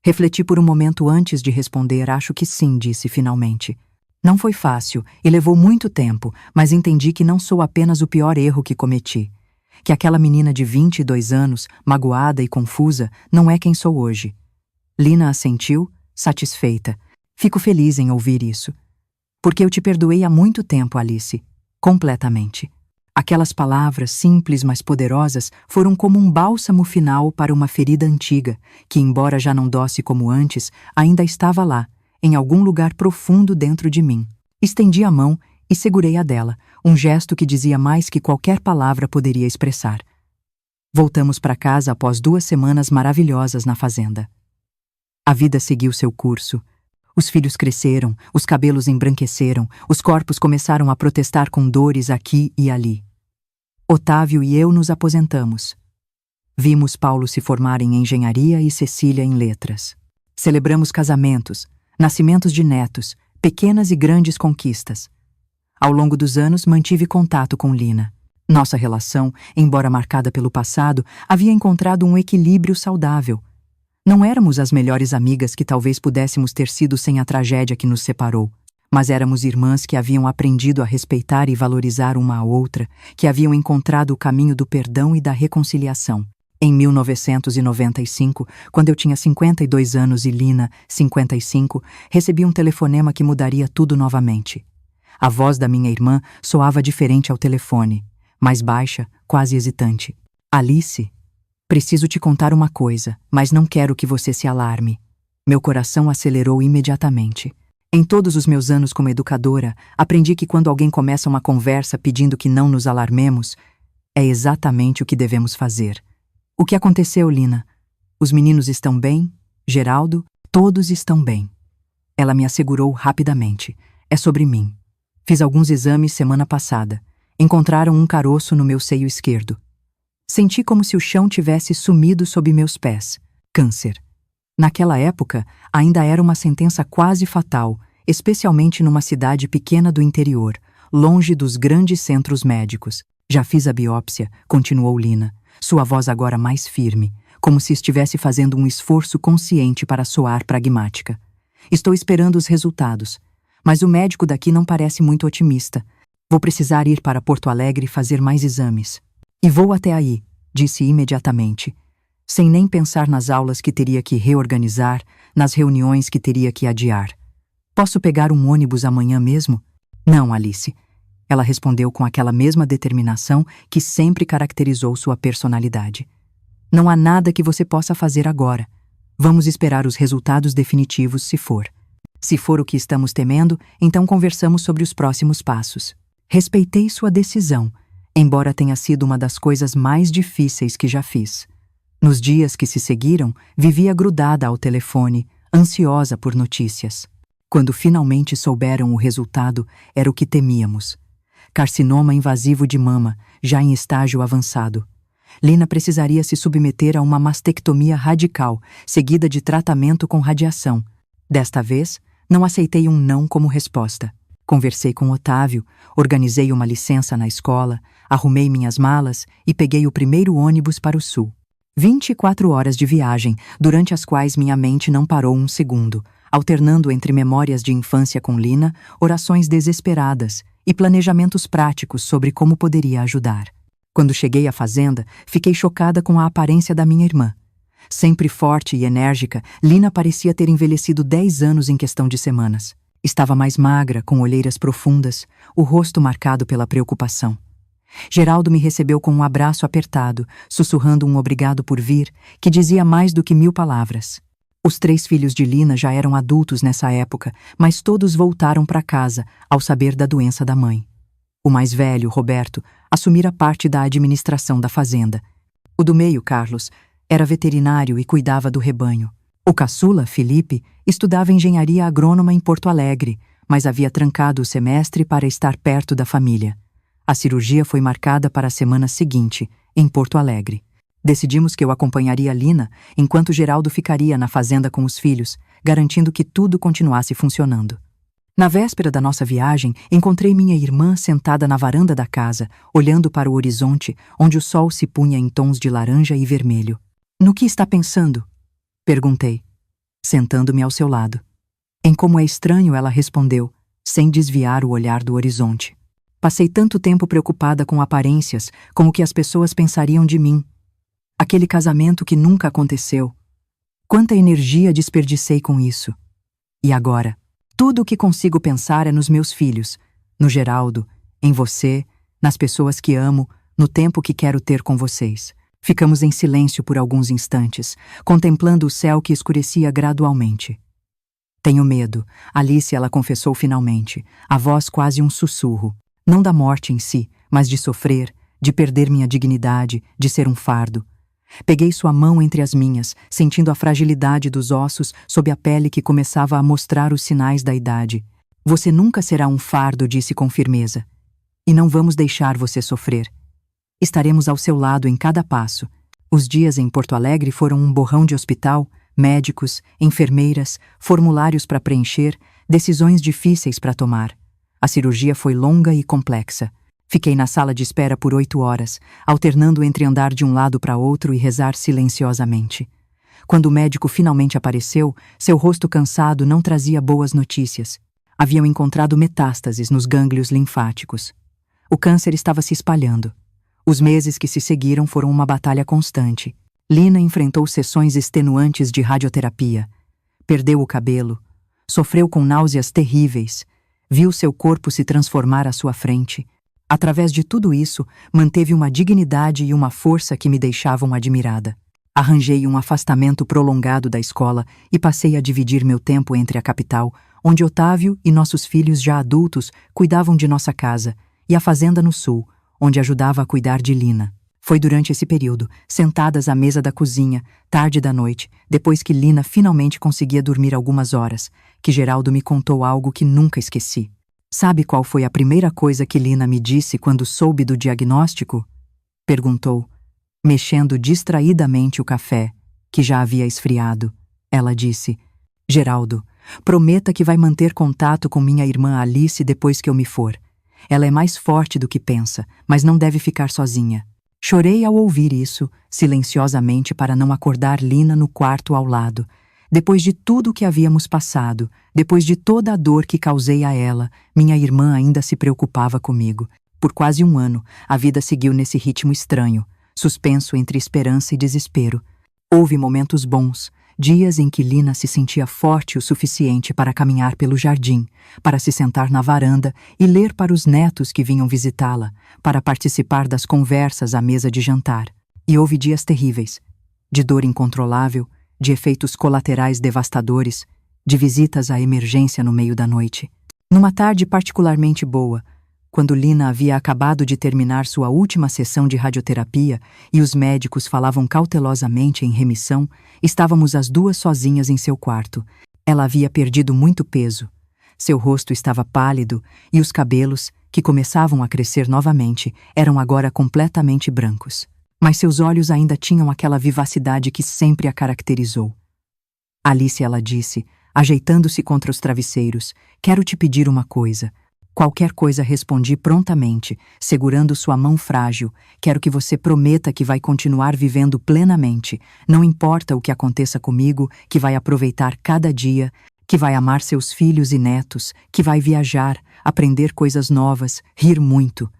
Refleti por um momento antes de responder. Acho que sim, disse finalmente. Não foi fácil e levou muito tempo, mas entendi que não sou apenas o pior erro que cometi. Que aquela menina de 22 anos, magoada e confusa, não é quem sou hoje. Lina assentiu, satisfeita. Fico feliz em ouvir isso. Porque eu te perdoei há muito tempo, Alice. Completamente. Aquelas palavras, simples mas poderosas, foram como um bálsamo final para uma ferida antiga, que, embora já não dosse como antes, ainda estava lá, em algum lugar profundo dentro de mim. Estendi a mão e segurei a dela, um gesto que dizia mais que qualquer palavra poderia expressar. Voltamos para casa após 2 semanas maravilhosas na fazenda. A vida seguiu seu curso. Os filhos cresceram, os cabelos embranqueceram, os corpos começaram a protestar com dores aqui e ali. Otávio e eu nos aposentamos. Vimos Paulo se formar em engenharia e Cecília em letras. Celebramos casamentos, nascimentos de netos, pequenas e grandes conquistas. Ao longo dos anos, mantive contato com Lina. Nossa relação, embora marcada pelo passado, havia encontrado um equilíbrio saudável. Não éramos as melhores amigas que talvez pudéssemos ter sido sem a tragédia que nos separou, mas éramos irmãs que haviam aprendido a respeitar e valorizar uma a outra, que haviam encontrado o caminho do perdão e da reconciliação. Em 1995, quando eu tinha 52 anos e Lina, 55, recebi um telefonema que mudaria tudo novamente. A voz da minha irmã soava diferente ao telefone, mais baixa, quase hesitante. Alice, preciso te contar uma coisa, mas não quero que você se alarme. Meu coração acelerou imediatamente. Em todos os meus anos como educadora, aprendi que quando alguém começa uma conversa pedindo que não nos alarmemos, é exatamente o que devemos fazer. O que aconteceu, Lina? Os meninos estão bem? Geraldo? Todos estão bem. Ela me assegurou rapidamente. É sobre mim. Fiz alguns exames semana passada. Encontraram um caroço no meu seio esquerdo. Senti como se o chão tivesse sumido sob meus pés. Câncer. Naquela época, ainda era uma sentença quase fatal, especialmente numa cidade pequena do interior, longe dos grandes centros médicos. Já fiz a biópsia, continuou Lina, sua voz agora mais firme, como se estivesse fazendo um esforço consciente para soar pragmática. Estou esperando os resultados, mas o médico daqui não parece muito otimista. Vou precisar ir para Porto Alegre e fazer mais exames. E vou até aí, disse imediatamente, sem nem pensar nas aulas que teria que reorganizar, nas reuniões que teria que adiar. Posso pegar um ônibus amanhã mesmo? Não, Alice. Ela respondeu com aquela mesma determinação que sempre caracterizou sua personalidade. Não há nada que você possa fazer agora. Vamos esperar os resultados definitivos se for. Se for o que estamos temendo, então conversamos sobre os próximos passos. Respeitei sua decisão, embora tenha sido uma das coisas mais difíceis que já fiz. Nos dias que se seguiram, vivia grudada ao telefone, ansiosa por notícias. Quando finalmente souberam o resultado, era o que temíamos. Carcinoma invasivo de mama, já em estágio avançado. Lina precisaria se submeter a uma mastectomia radical, seguida de tratamento com radiação. Desta vez, não aceitei um não como resposta. Conversei com Otávio, organizei uma licença na escola, arrumei minhas malas e peguei o primeiro ônibus para o sul. 24 horas de viagem, durante as quais minha mente não parou um segundo, alternando entre memórias de infância com Lina, orações desesperadas e planejamentos práticos sobre como poderia ajudar. Quando cheguei à fazenda, fiquei chocada com a aparência da minha irmã. Sempre forte e enérgica, Lina parecia ter envelhecido 10 anos em questão de semanas. Estava mais magra, com olheiras profundas, o rosto marcado pela preocupação. Geraldo me recebeu com um abraço apertado, sussurrando um obrigado por vir, que dizia mais do que 1000 palavras. Os 3 filhos de Lina já eram adultos nessa época, mas todos voltaram para casa ao saber da doença da mãe. O mais velho, Roberto, assumira parte da administração da fazenda. O do meio, Carlos, era veterinário e cuidava do rebanho. O caçula, Felipe, estudava engenharia agrônoma em Porto Alegre, mas havia trancado o semestre para estar perto da família. A cirurgia foi marcada para a semana seguinte, em Porto Alegre. Decidimos que eu acompanharia Lina, enquanto Geraldo ficaria na fazenda com os filhos, garantindo que tudo continuasse funcionando. Na véspera da nossa viagem, encontrei minha irmã sentada na varanda da casa, olhando para o horizonte, onde o sol se punha em tons de laranja e vermelho. No que está pensando? Perguntei, sentando-me ao seu lado. Em como é estranho, ela respondeu, sem desviar o olhar do horizonte. Passei tanto tempo preocupada com aparências, com o que as pessoas pensariam de mim. Aquele casamento que nunca aconteceu. Quanta energia desperdicei com isso. E agora? Tudo o que consigo pensar é nos meus filhos, no Geraldo, em você, nas pessoas que amo, no tempo que quero ter com vocês. Ficamos em silêncio por alguns instantes, contemplando o céu que escurecia gradualmente. Tenho medo, Alice, ela confessou finalmente, a voz quase um sussurro. Não da morte em si, mas de sofrer, de perder minha dignidade, de ser um fardo. Peguei sua mão entre as minhas, sentindo a fragilidade dos ossos sob a pele que começava a mostrar os sinais da idade. Você nunca será um fardo, disse com firmeza. E não vamos deixar você sofrer. Estaremos ao seu lado em cada passo. Os dias em Porto Alegre foram um borrão de hospital, médicos, enfermeiras, formulários para preencher, decisões difíceis para tomar. A cirurgia foi longa e complexa. Fiquei na sala de espera por 8 horas, alternando entre andar de um lado para outro e rezar silenciosamente. Quando o médico finalmente apareceu, seu rosto cansado não trazia boas notícias. Haviam encontrado metástases nos gânglios linfáticos. O câncer estava se espalhando. Os meses que se seguiram foram uma batalha constante. Lina enfrentou sessões extenuantes de radioterapia. Perdeu o cabelo. Sofreu com náuseas terríveis. Viu seu corpo se transformar à sua frente. Através de tudo isso, manteve uma dignidade e uma força que me deixavam admirada. Arranjei um afastamento prolongado da escola e passei a dividir meu tempo entre a capital, onde Otávio e nossos filhos já adultos cuidavam de nossa casa, e a fazenda no sul, onde ajudava a cuidar de Lina. Foi durante esse período, sentadas à mesa da cozinha, tarde da noite, depois que Lina finalmente conseguia dormir algumas horas, que Geraldo me contou algo que nunca esqueci. Sabe qual foi a primeira coisa que Lina me disse quando soube do diagnóstico? Perguntou, mexendo distraidamente o café, que já havia esfriado. Ela disse: Geraldo, prometa que vai manter contato com minha irmã Alice depois que eu me for. Ela é mais forte do que pensa, mas não deve ficar sozinha. Chorei ao ouvir isso, silenciosamente para não acordar Lina no quarto ao lado. Depois de tudo o que havíamos passado, depois de toda a dor que causei a ela, minha irmã ainda se preocupava comigo. Por quase um ano, a vida seguiu nesse ritmo estranho, suspenso entre esperança e desespero. Houve momentos bons, dias em que Lina se sentia forte o suficiente para caminhar pelo jardim, para se sentar na varanda e ler para os netos que vinham visitá-la, para participar das conversas à mesa de jantar. E houve dias terríveis, de dor incontrolável, de efeitos colaterais devastadores, de visitas à emergência no meio da noite. Numa tarde particularmente boa, quando Lina havia acabado de terminar sua última sessão de radioterapia e os médicos falavam cautelosamente em remissão, estávamos as duas sozinhas em seu quarto. Ela havia perdido muito peso. Seu rosto estava pálido e os cabelos, que começavam a crescer novamente, eram agora completamente brancos. Mas seus olhos ainda tinham aquela vivacidade que sempre a caracterizou. Alice, ela disse, ajeitando-se contra os travesseiros, quero te pedir uma coisa. Qualquer coisa, respondi prontamente, segurando sua mão frágil. Quero que você prometa que vai continuar vivendo plenamente. Não importa o que aconteça comigo, que vai aproveitar cada dia, que vai amar seus filhos e netos, que vai viajar, aprender coisas novas, rir muito.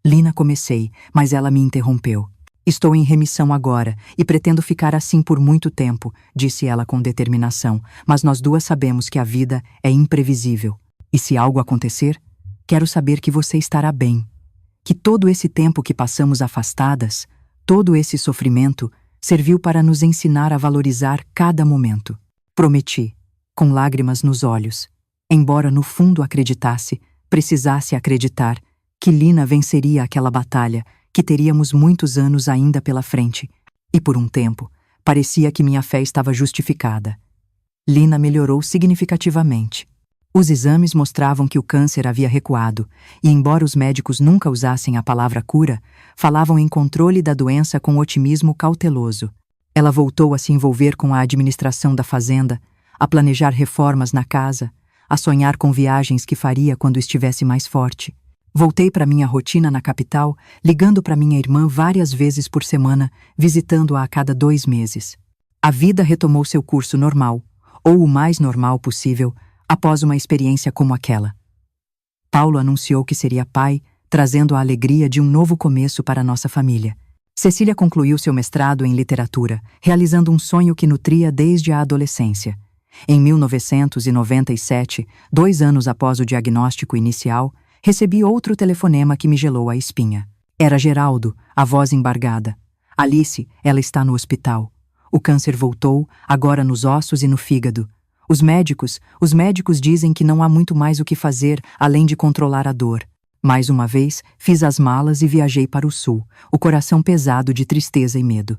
Lina, comecei, mas ela me interrompeu. Estou em remissão agora e pretendo ficar assim por muito tempo, disse ela com determinação, mas nós duas sabemos que a vida é imprevisível. E se algo acontecer, quero saber que você estará bem. Que todo esse tempo que passamos afastadas, todo esse sofrimento, serviu para nos ensinar a valorizar cada momento. Prometi, com lágrimas nos olhos, embora no fundo acreditasse, precisasse acreditar, que Lina venceria aquela batalha, que teríamos muitos anos ainda pela frente. E por um tempo, parecia que minha fé estava justificada. Lina melhorou significativamente. Os exames mostravam que o câncer havia recuado, e embora os médicos nunca usassem a palavra cura, falavam em controle da doença com otimismo cauteloso. Ela voltou a se envolver com a administração da fazenda, a planejar reformas na casa, a sonhar com viagens que faria quando estivesse mais forte. Voltei para minha rotina na capital, ligando para minha irmã várias vezes por semana, visitando-a a cada 2 meses. A vida retomou seu curso normal, ou o mais normal possível, após uma experiência como aquela. Paulo anunciou que seria pai, trazendo a alegria de um novo começo para nossa família. Cecília concluiu seu mestrado em literatura, realizando um sonho que nutria desde a adolescência. Em 1997, 2 anos após o diagnóstico inicial, recebi outro telefonema que me gelou a espinha. Era Geraldo, a voz embargada. Alice, ela está no hospital. O câncer voltou, agora nos ossos e no fígado. Os médicos dizem que não há muito mais o que fazer além de controlar a dor. Mais uma vez, fiz as malas e viajei para o sul, o coração pesado de tristeza e medo.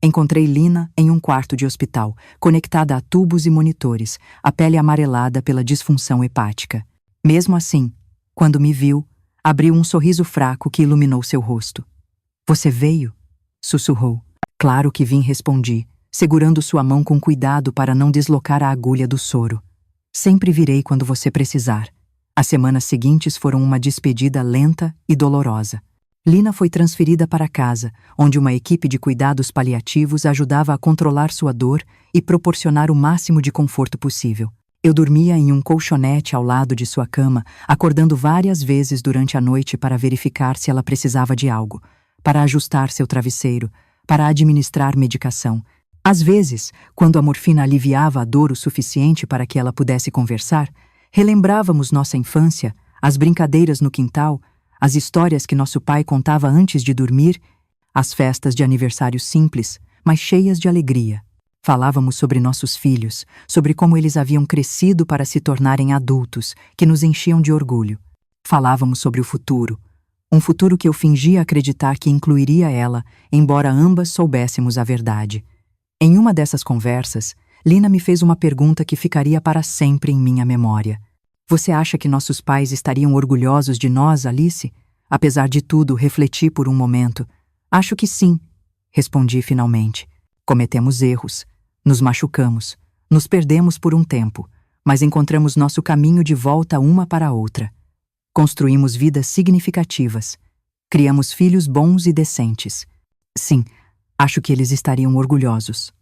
Encontrei Lina em um quarto de hospital, conectada a tubos e monitores, a pele amarelada pela disfunção hepática. Mesmo assim, quando me viu, abriu um sorriso fraco que iluminou seu rosto. Você veio? Sussurrou. Claro que vim, respondi, segurando sua mão com cuidado para não deslocar a agulha do soro. Sempre virei quando você precisar. As semanas seguintes foram uma despedida lenta e dolorosa. Lina foi transferida para casa, onde uma equipe de cuidados paliativos ajudava a controlar sua dor e proporcionar o máximo de conforto possível. Eu dormia em um colchonete ao lado de sua cama, acordando várias vezes durante a noite para verificar se ela precisava de algo, para ajustar seu travesseiro, para administrar medicação. Às vezes, quando a morfina aliviava a dor o suficiente para que ela pudesse conversar, relembrávamos nossa infância, as brincadeiras no quintal, as histórias que nosso pai contava antes de dormir, as festas de aniversário simples, mas cheias de alegria. Falávamos sobre nossos filhos, sobre como eles haviam crescido para se tornarem adultos, que nos enchiam de orgulho. Falávamos sobre o futuro, um futuro que eu fingia acreditar que incluiria ela, embora ambas soubéssemos a verdade. Em uma dessas conversas, Lina me fez uma pergunta que ficaria para sempre em minha memória. Você acha que nossos pais estariam orgulhosos de nós, Alice? Apesar de tudo, refleti por um momento. Acho que sim, respondi finalmente. Cometemos erros, nos machucamos, nos perdemos por um tempo, mas encontramos nosso caminho de volta uma para a outra. Construímos vidas significativas. Criamos filhos bons e decentes. Sim, acho que eles estariam orgulhosos.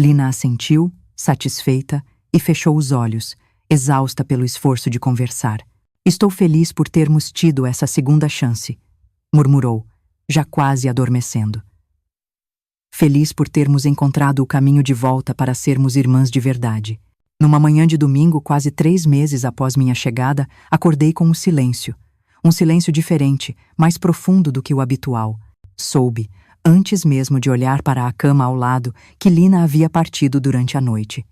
Lina assentiu, satisfeita, e fechou os olhos, exausta pelo esforço de conversar. Estou feliz por termos tido essa segunda chance, murmurou, já quase adormecendo. Feliz por termos encontrado o caminho de volta para sermos irmãs de verdade. Numa manhã de domingo, quase 3 meses após minha chegada, acordei com um silêncio. Um silêncio diferente, mais profundo do que o habitual. Soube, antes mesmo de olhar para a cama ao lado, que Lina havia partido durante a noite.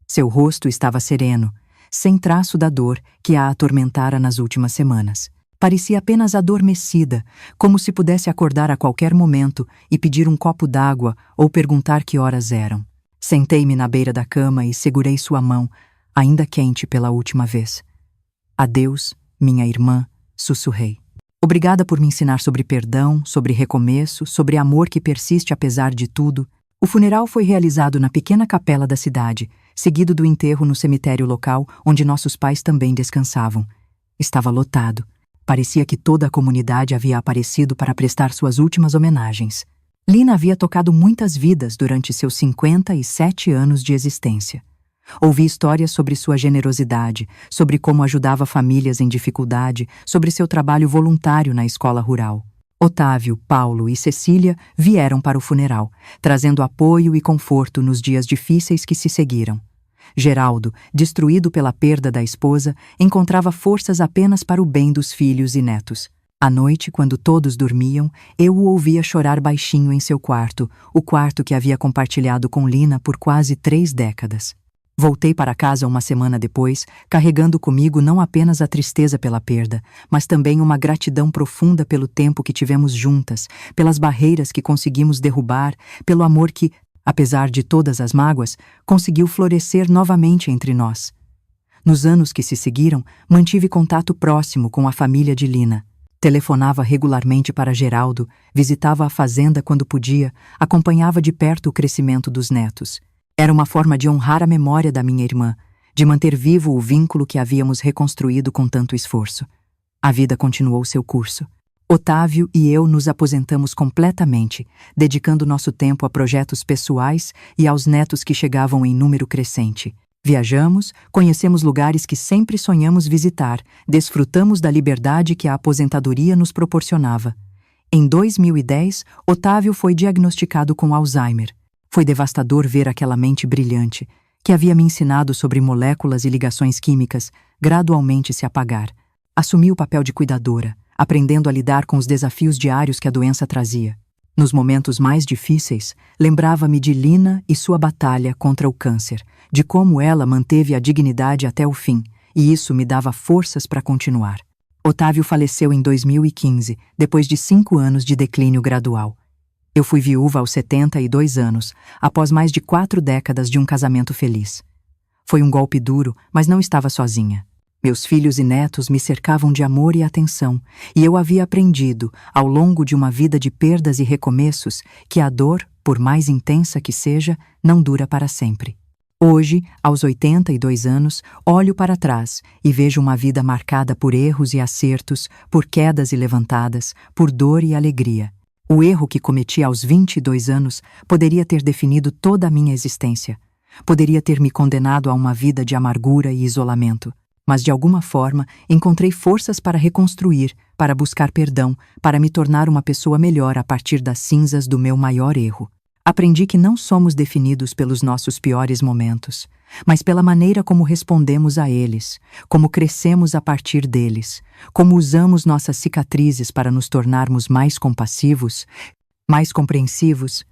Seu rosto estava sereno, sem traço da dor que a atormentara nas últimas semanas. Parecia apenas adormecida, como se pudesse acordar a qualquer momento e pedir um copo d'água ou perguntar que horas eram. Sentei-me na beira da cama e segurei sua mão, ainda quente pela última vez. Adeus, minha irmã, sussurrei. Obrigada por me ensinar sobre perdão, sobre recomeço, sobre amor que persiste apesar de tudo. O funeral foi realizado na pequena capela da cidade, seguido do enterro no cemitério local onde nossos pais também descansavam. Estava lotado. Parecia que toda a comunidade havia aparecido para prestar suas últimas homenagens. Lina havia tocado muitas vidas durante seus 57 anos de existência. Ouvi histórias sobre sua generosidade, sobre como ajudava famílias em dificuldade, sobre seu trabalho voluntário na escola rural. Otávio, Paulo e Cecília vieram para o funeral, trazendo apoio e conforto nos dias difíceis que se seguiram. Geraldo, destruído pela perda da esposa, encontrava forças apenas para o bem dos filhos e netos. À noite, quando todos dormiam, eu o ouvia chorar baixinho em seu quarto, o quarto que havia compartilhado com Lina por quase 3 décadas. Voltei para casa uma semana depois, carregando comigo não apenas a tristeza pela perda, mas também uma gratidão profunda pelo tempo que tivemos juntas, pelas barreiras que conseguimos derrubar, pelo amor que, apesar de todas as mágoas, conseguiu florescer novamente entre nós. Nos anos que se seguiram, mantive contato próximo com a família de Lina. Telefonava regularmente para Geraldo, visitava a fazenda quando podia, acompanhava de perto o crescimento dos netos. Era uma forma de honrar a memória da minha irmã, de manter vivo o vínculo que havíamos reconstruído com tanto esforço. A vida continuou seu curso. Otávio e eu nos aposentamos completamente, dedicando nosso tempo a projetos pessoais e aos netos que chegavam em número crescente. Viajamos, conhecemos lugares que sempre sonhamos visitar, desfrutamos da liberdade que a aposentadoria nos proporcionava. Em 2010, Otávio foi diagnosticado com Alzheimer. Foi devastador ver aquela mente brilhante, que havia me ensinado sobre moléculas e ligações químicas, gradualmente se apagar. Assumi o papel de cuidadora, aprendendo a lidar com os desafios diários que a doença trazia. Nos momentos mais difíceis, lembrava-me de Lina e sua batalha contra o câncer, de como ela manteve a dignidade até o fim, e isso me dava forças para continuar. Otávio faleceu em 2015, depois de 5 anos de declínio gradual. Eu fui viúva aos 72 anos, após mais de 4 décadas de um casamento feliz. Foi um golpe duro, mas não estava sozinha. Meus filhos e netos me cercavam de amor e atenção, e eu havia aprendido, ao longo de uma vida de perdas e recomeços, que a dor, por mais intensa que seja, não dura para sempre. Hoje, aos 82 anos, olho para trás e vejo uma vida marcada por erros e acertos, por quedas e levantadas, por dor e alegria. O erro que cometi aos 22 anos poderia ter definido toda a minha existência. Poderia ter me condenado a uma vida de amargura e isolamento. Mas, de alguma forma, encontrei forças para reconstruir, para buscar perdão, para me tornar uma pessoa melhor a partir das cinzas do meu maior erro. Aprendi que não somos definidos pelos nossos piores momentos, mas pela maneira como respondemos a eles, como crescemos a partir deles, como usamos nossas cicatrizes para nos tornarmos mais compassivos, mais compreensivos,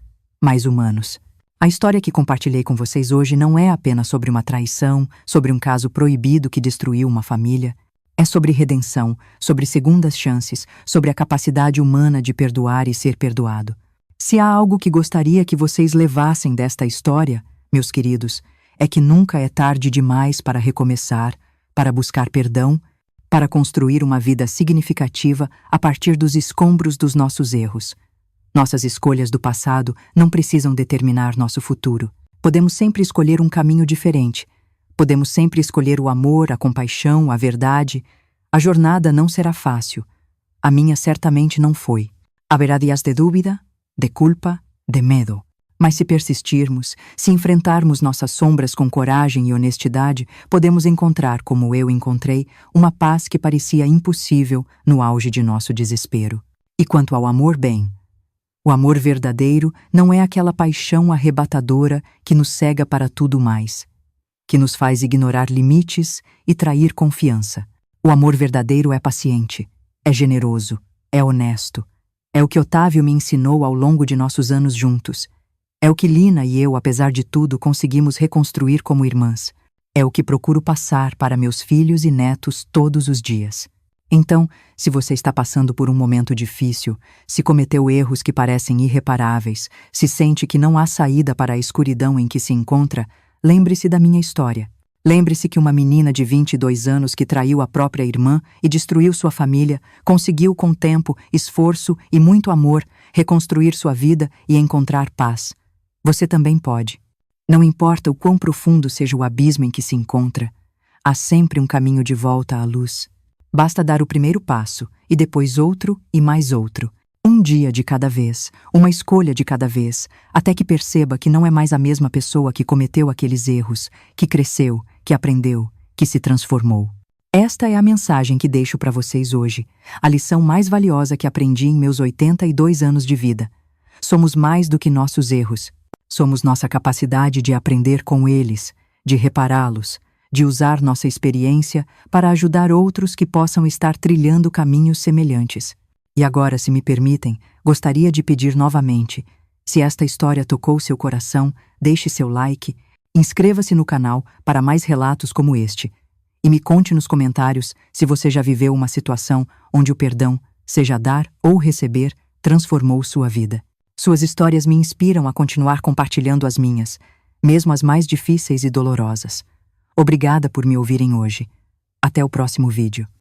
mais humanos. A história que compartilhei com vocês hoje não é apenas sobre uma traição, sobre um caso proibido que destruiu uma família. É sobre redenção, sobre segundas chances, sobre a capacidade humana de perdoar e ser perdoado. Se há algo que gostaria que vocês levassem desta história, meus queridos, é que nunca é tarde demais para recomeçar, para buscar perdão, para construir uma vida significativa a partir dos escombros dos nossos erros. Nossas escolhas do passado não precisam determinar nosso futuro. Podemos sempre escolher um caminho diferente. Podemos sempre escolher o amor, a compaixão, a verdade. A jornada não será fácil. A minha certamente não foi. Haverá dias de dúvida, de culpa, de medo. Mas se persistirmos, se enfrentarmos nossas sombras com coragem e honestidade, podemos encontrar, como eu encontrei, uma paz que parecia impossível no auge de nosso desespero. E quanto ao amor, bem, o amor verdadeiro não é aquela paixão arrebatadora que nos cega para tudo mais, que nos faz ignorar limites e trair confiança. O amor verdadeiro é paciente, é generoso, é honesto. É o que Otávio me ensinou ao longo de nossos anos juntos. É o que Lina e eu, apesar de tudo, conseguimos reconstruir como irmãs. É o que procuro passar para meus filhos e netos todos os dias. Então, se você está passando por um momento difícil, se cometeu erros que parecem irreparáveis, se sente que não há saída para a escuridão em que se encontra, lembre-se da minha história. Lembre-se que uma menina de 22 anos que traiu a própria irmã e destruiu sua família, conseguiu com tempo, esforço e muito amor reconstruir sua vida e encontrar paz. Você também pode. Não importa o quão profundo seja o abismo em que se encontra, há sempre um caminho de volta à luz. Basta dar o primeiro passo, e depois outro e mais outro. Um dia de cada vez, uma escolha de cada vez, até que perceba que não é mais a mesma pessoa que cometeu aqueles erros, que cresceu, que aprendeu, que se transformou. Esta é a mensagem que deixo para vocês hoje, a lição mais valiosa que aprendi em meus 82 anos de vida. Somos mais do que nossos erros. Somos nossa capacidade de aprender com eles, de repará-los, de usar nossa experiência para ajudar outros que possam estar trilhando caminhos semelhantes. E agora, se me permitem, gostaria de pedir novamente, se esta história tocou seu coração, deixe seu like, inscreva-se no canal para mais relatos como este, e me conte nos comentários se você já viveu uma situação onde o perdão, seja dar ou receber, transformou sua vida. Suas histórias me inspiram a continuar compartilhando as minhas, mesmo as mais difíceis e dolorosas. Obrigada por me ouvirem hoje. Até o próximo vídeo.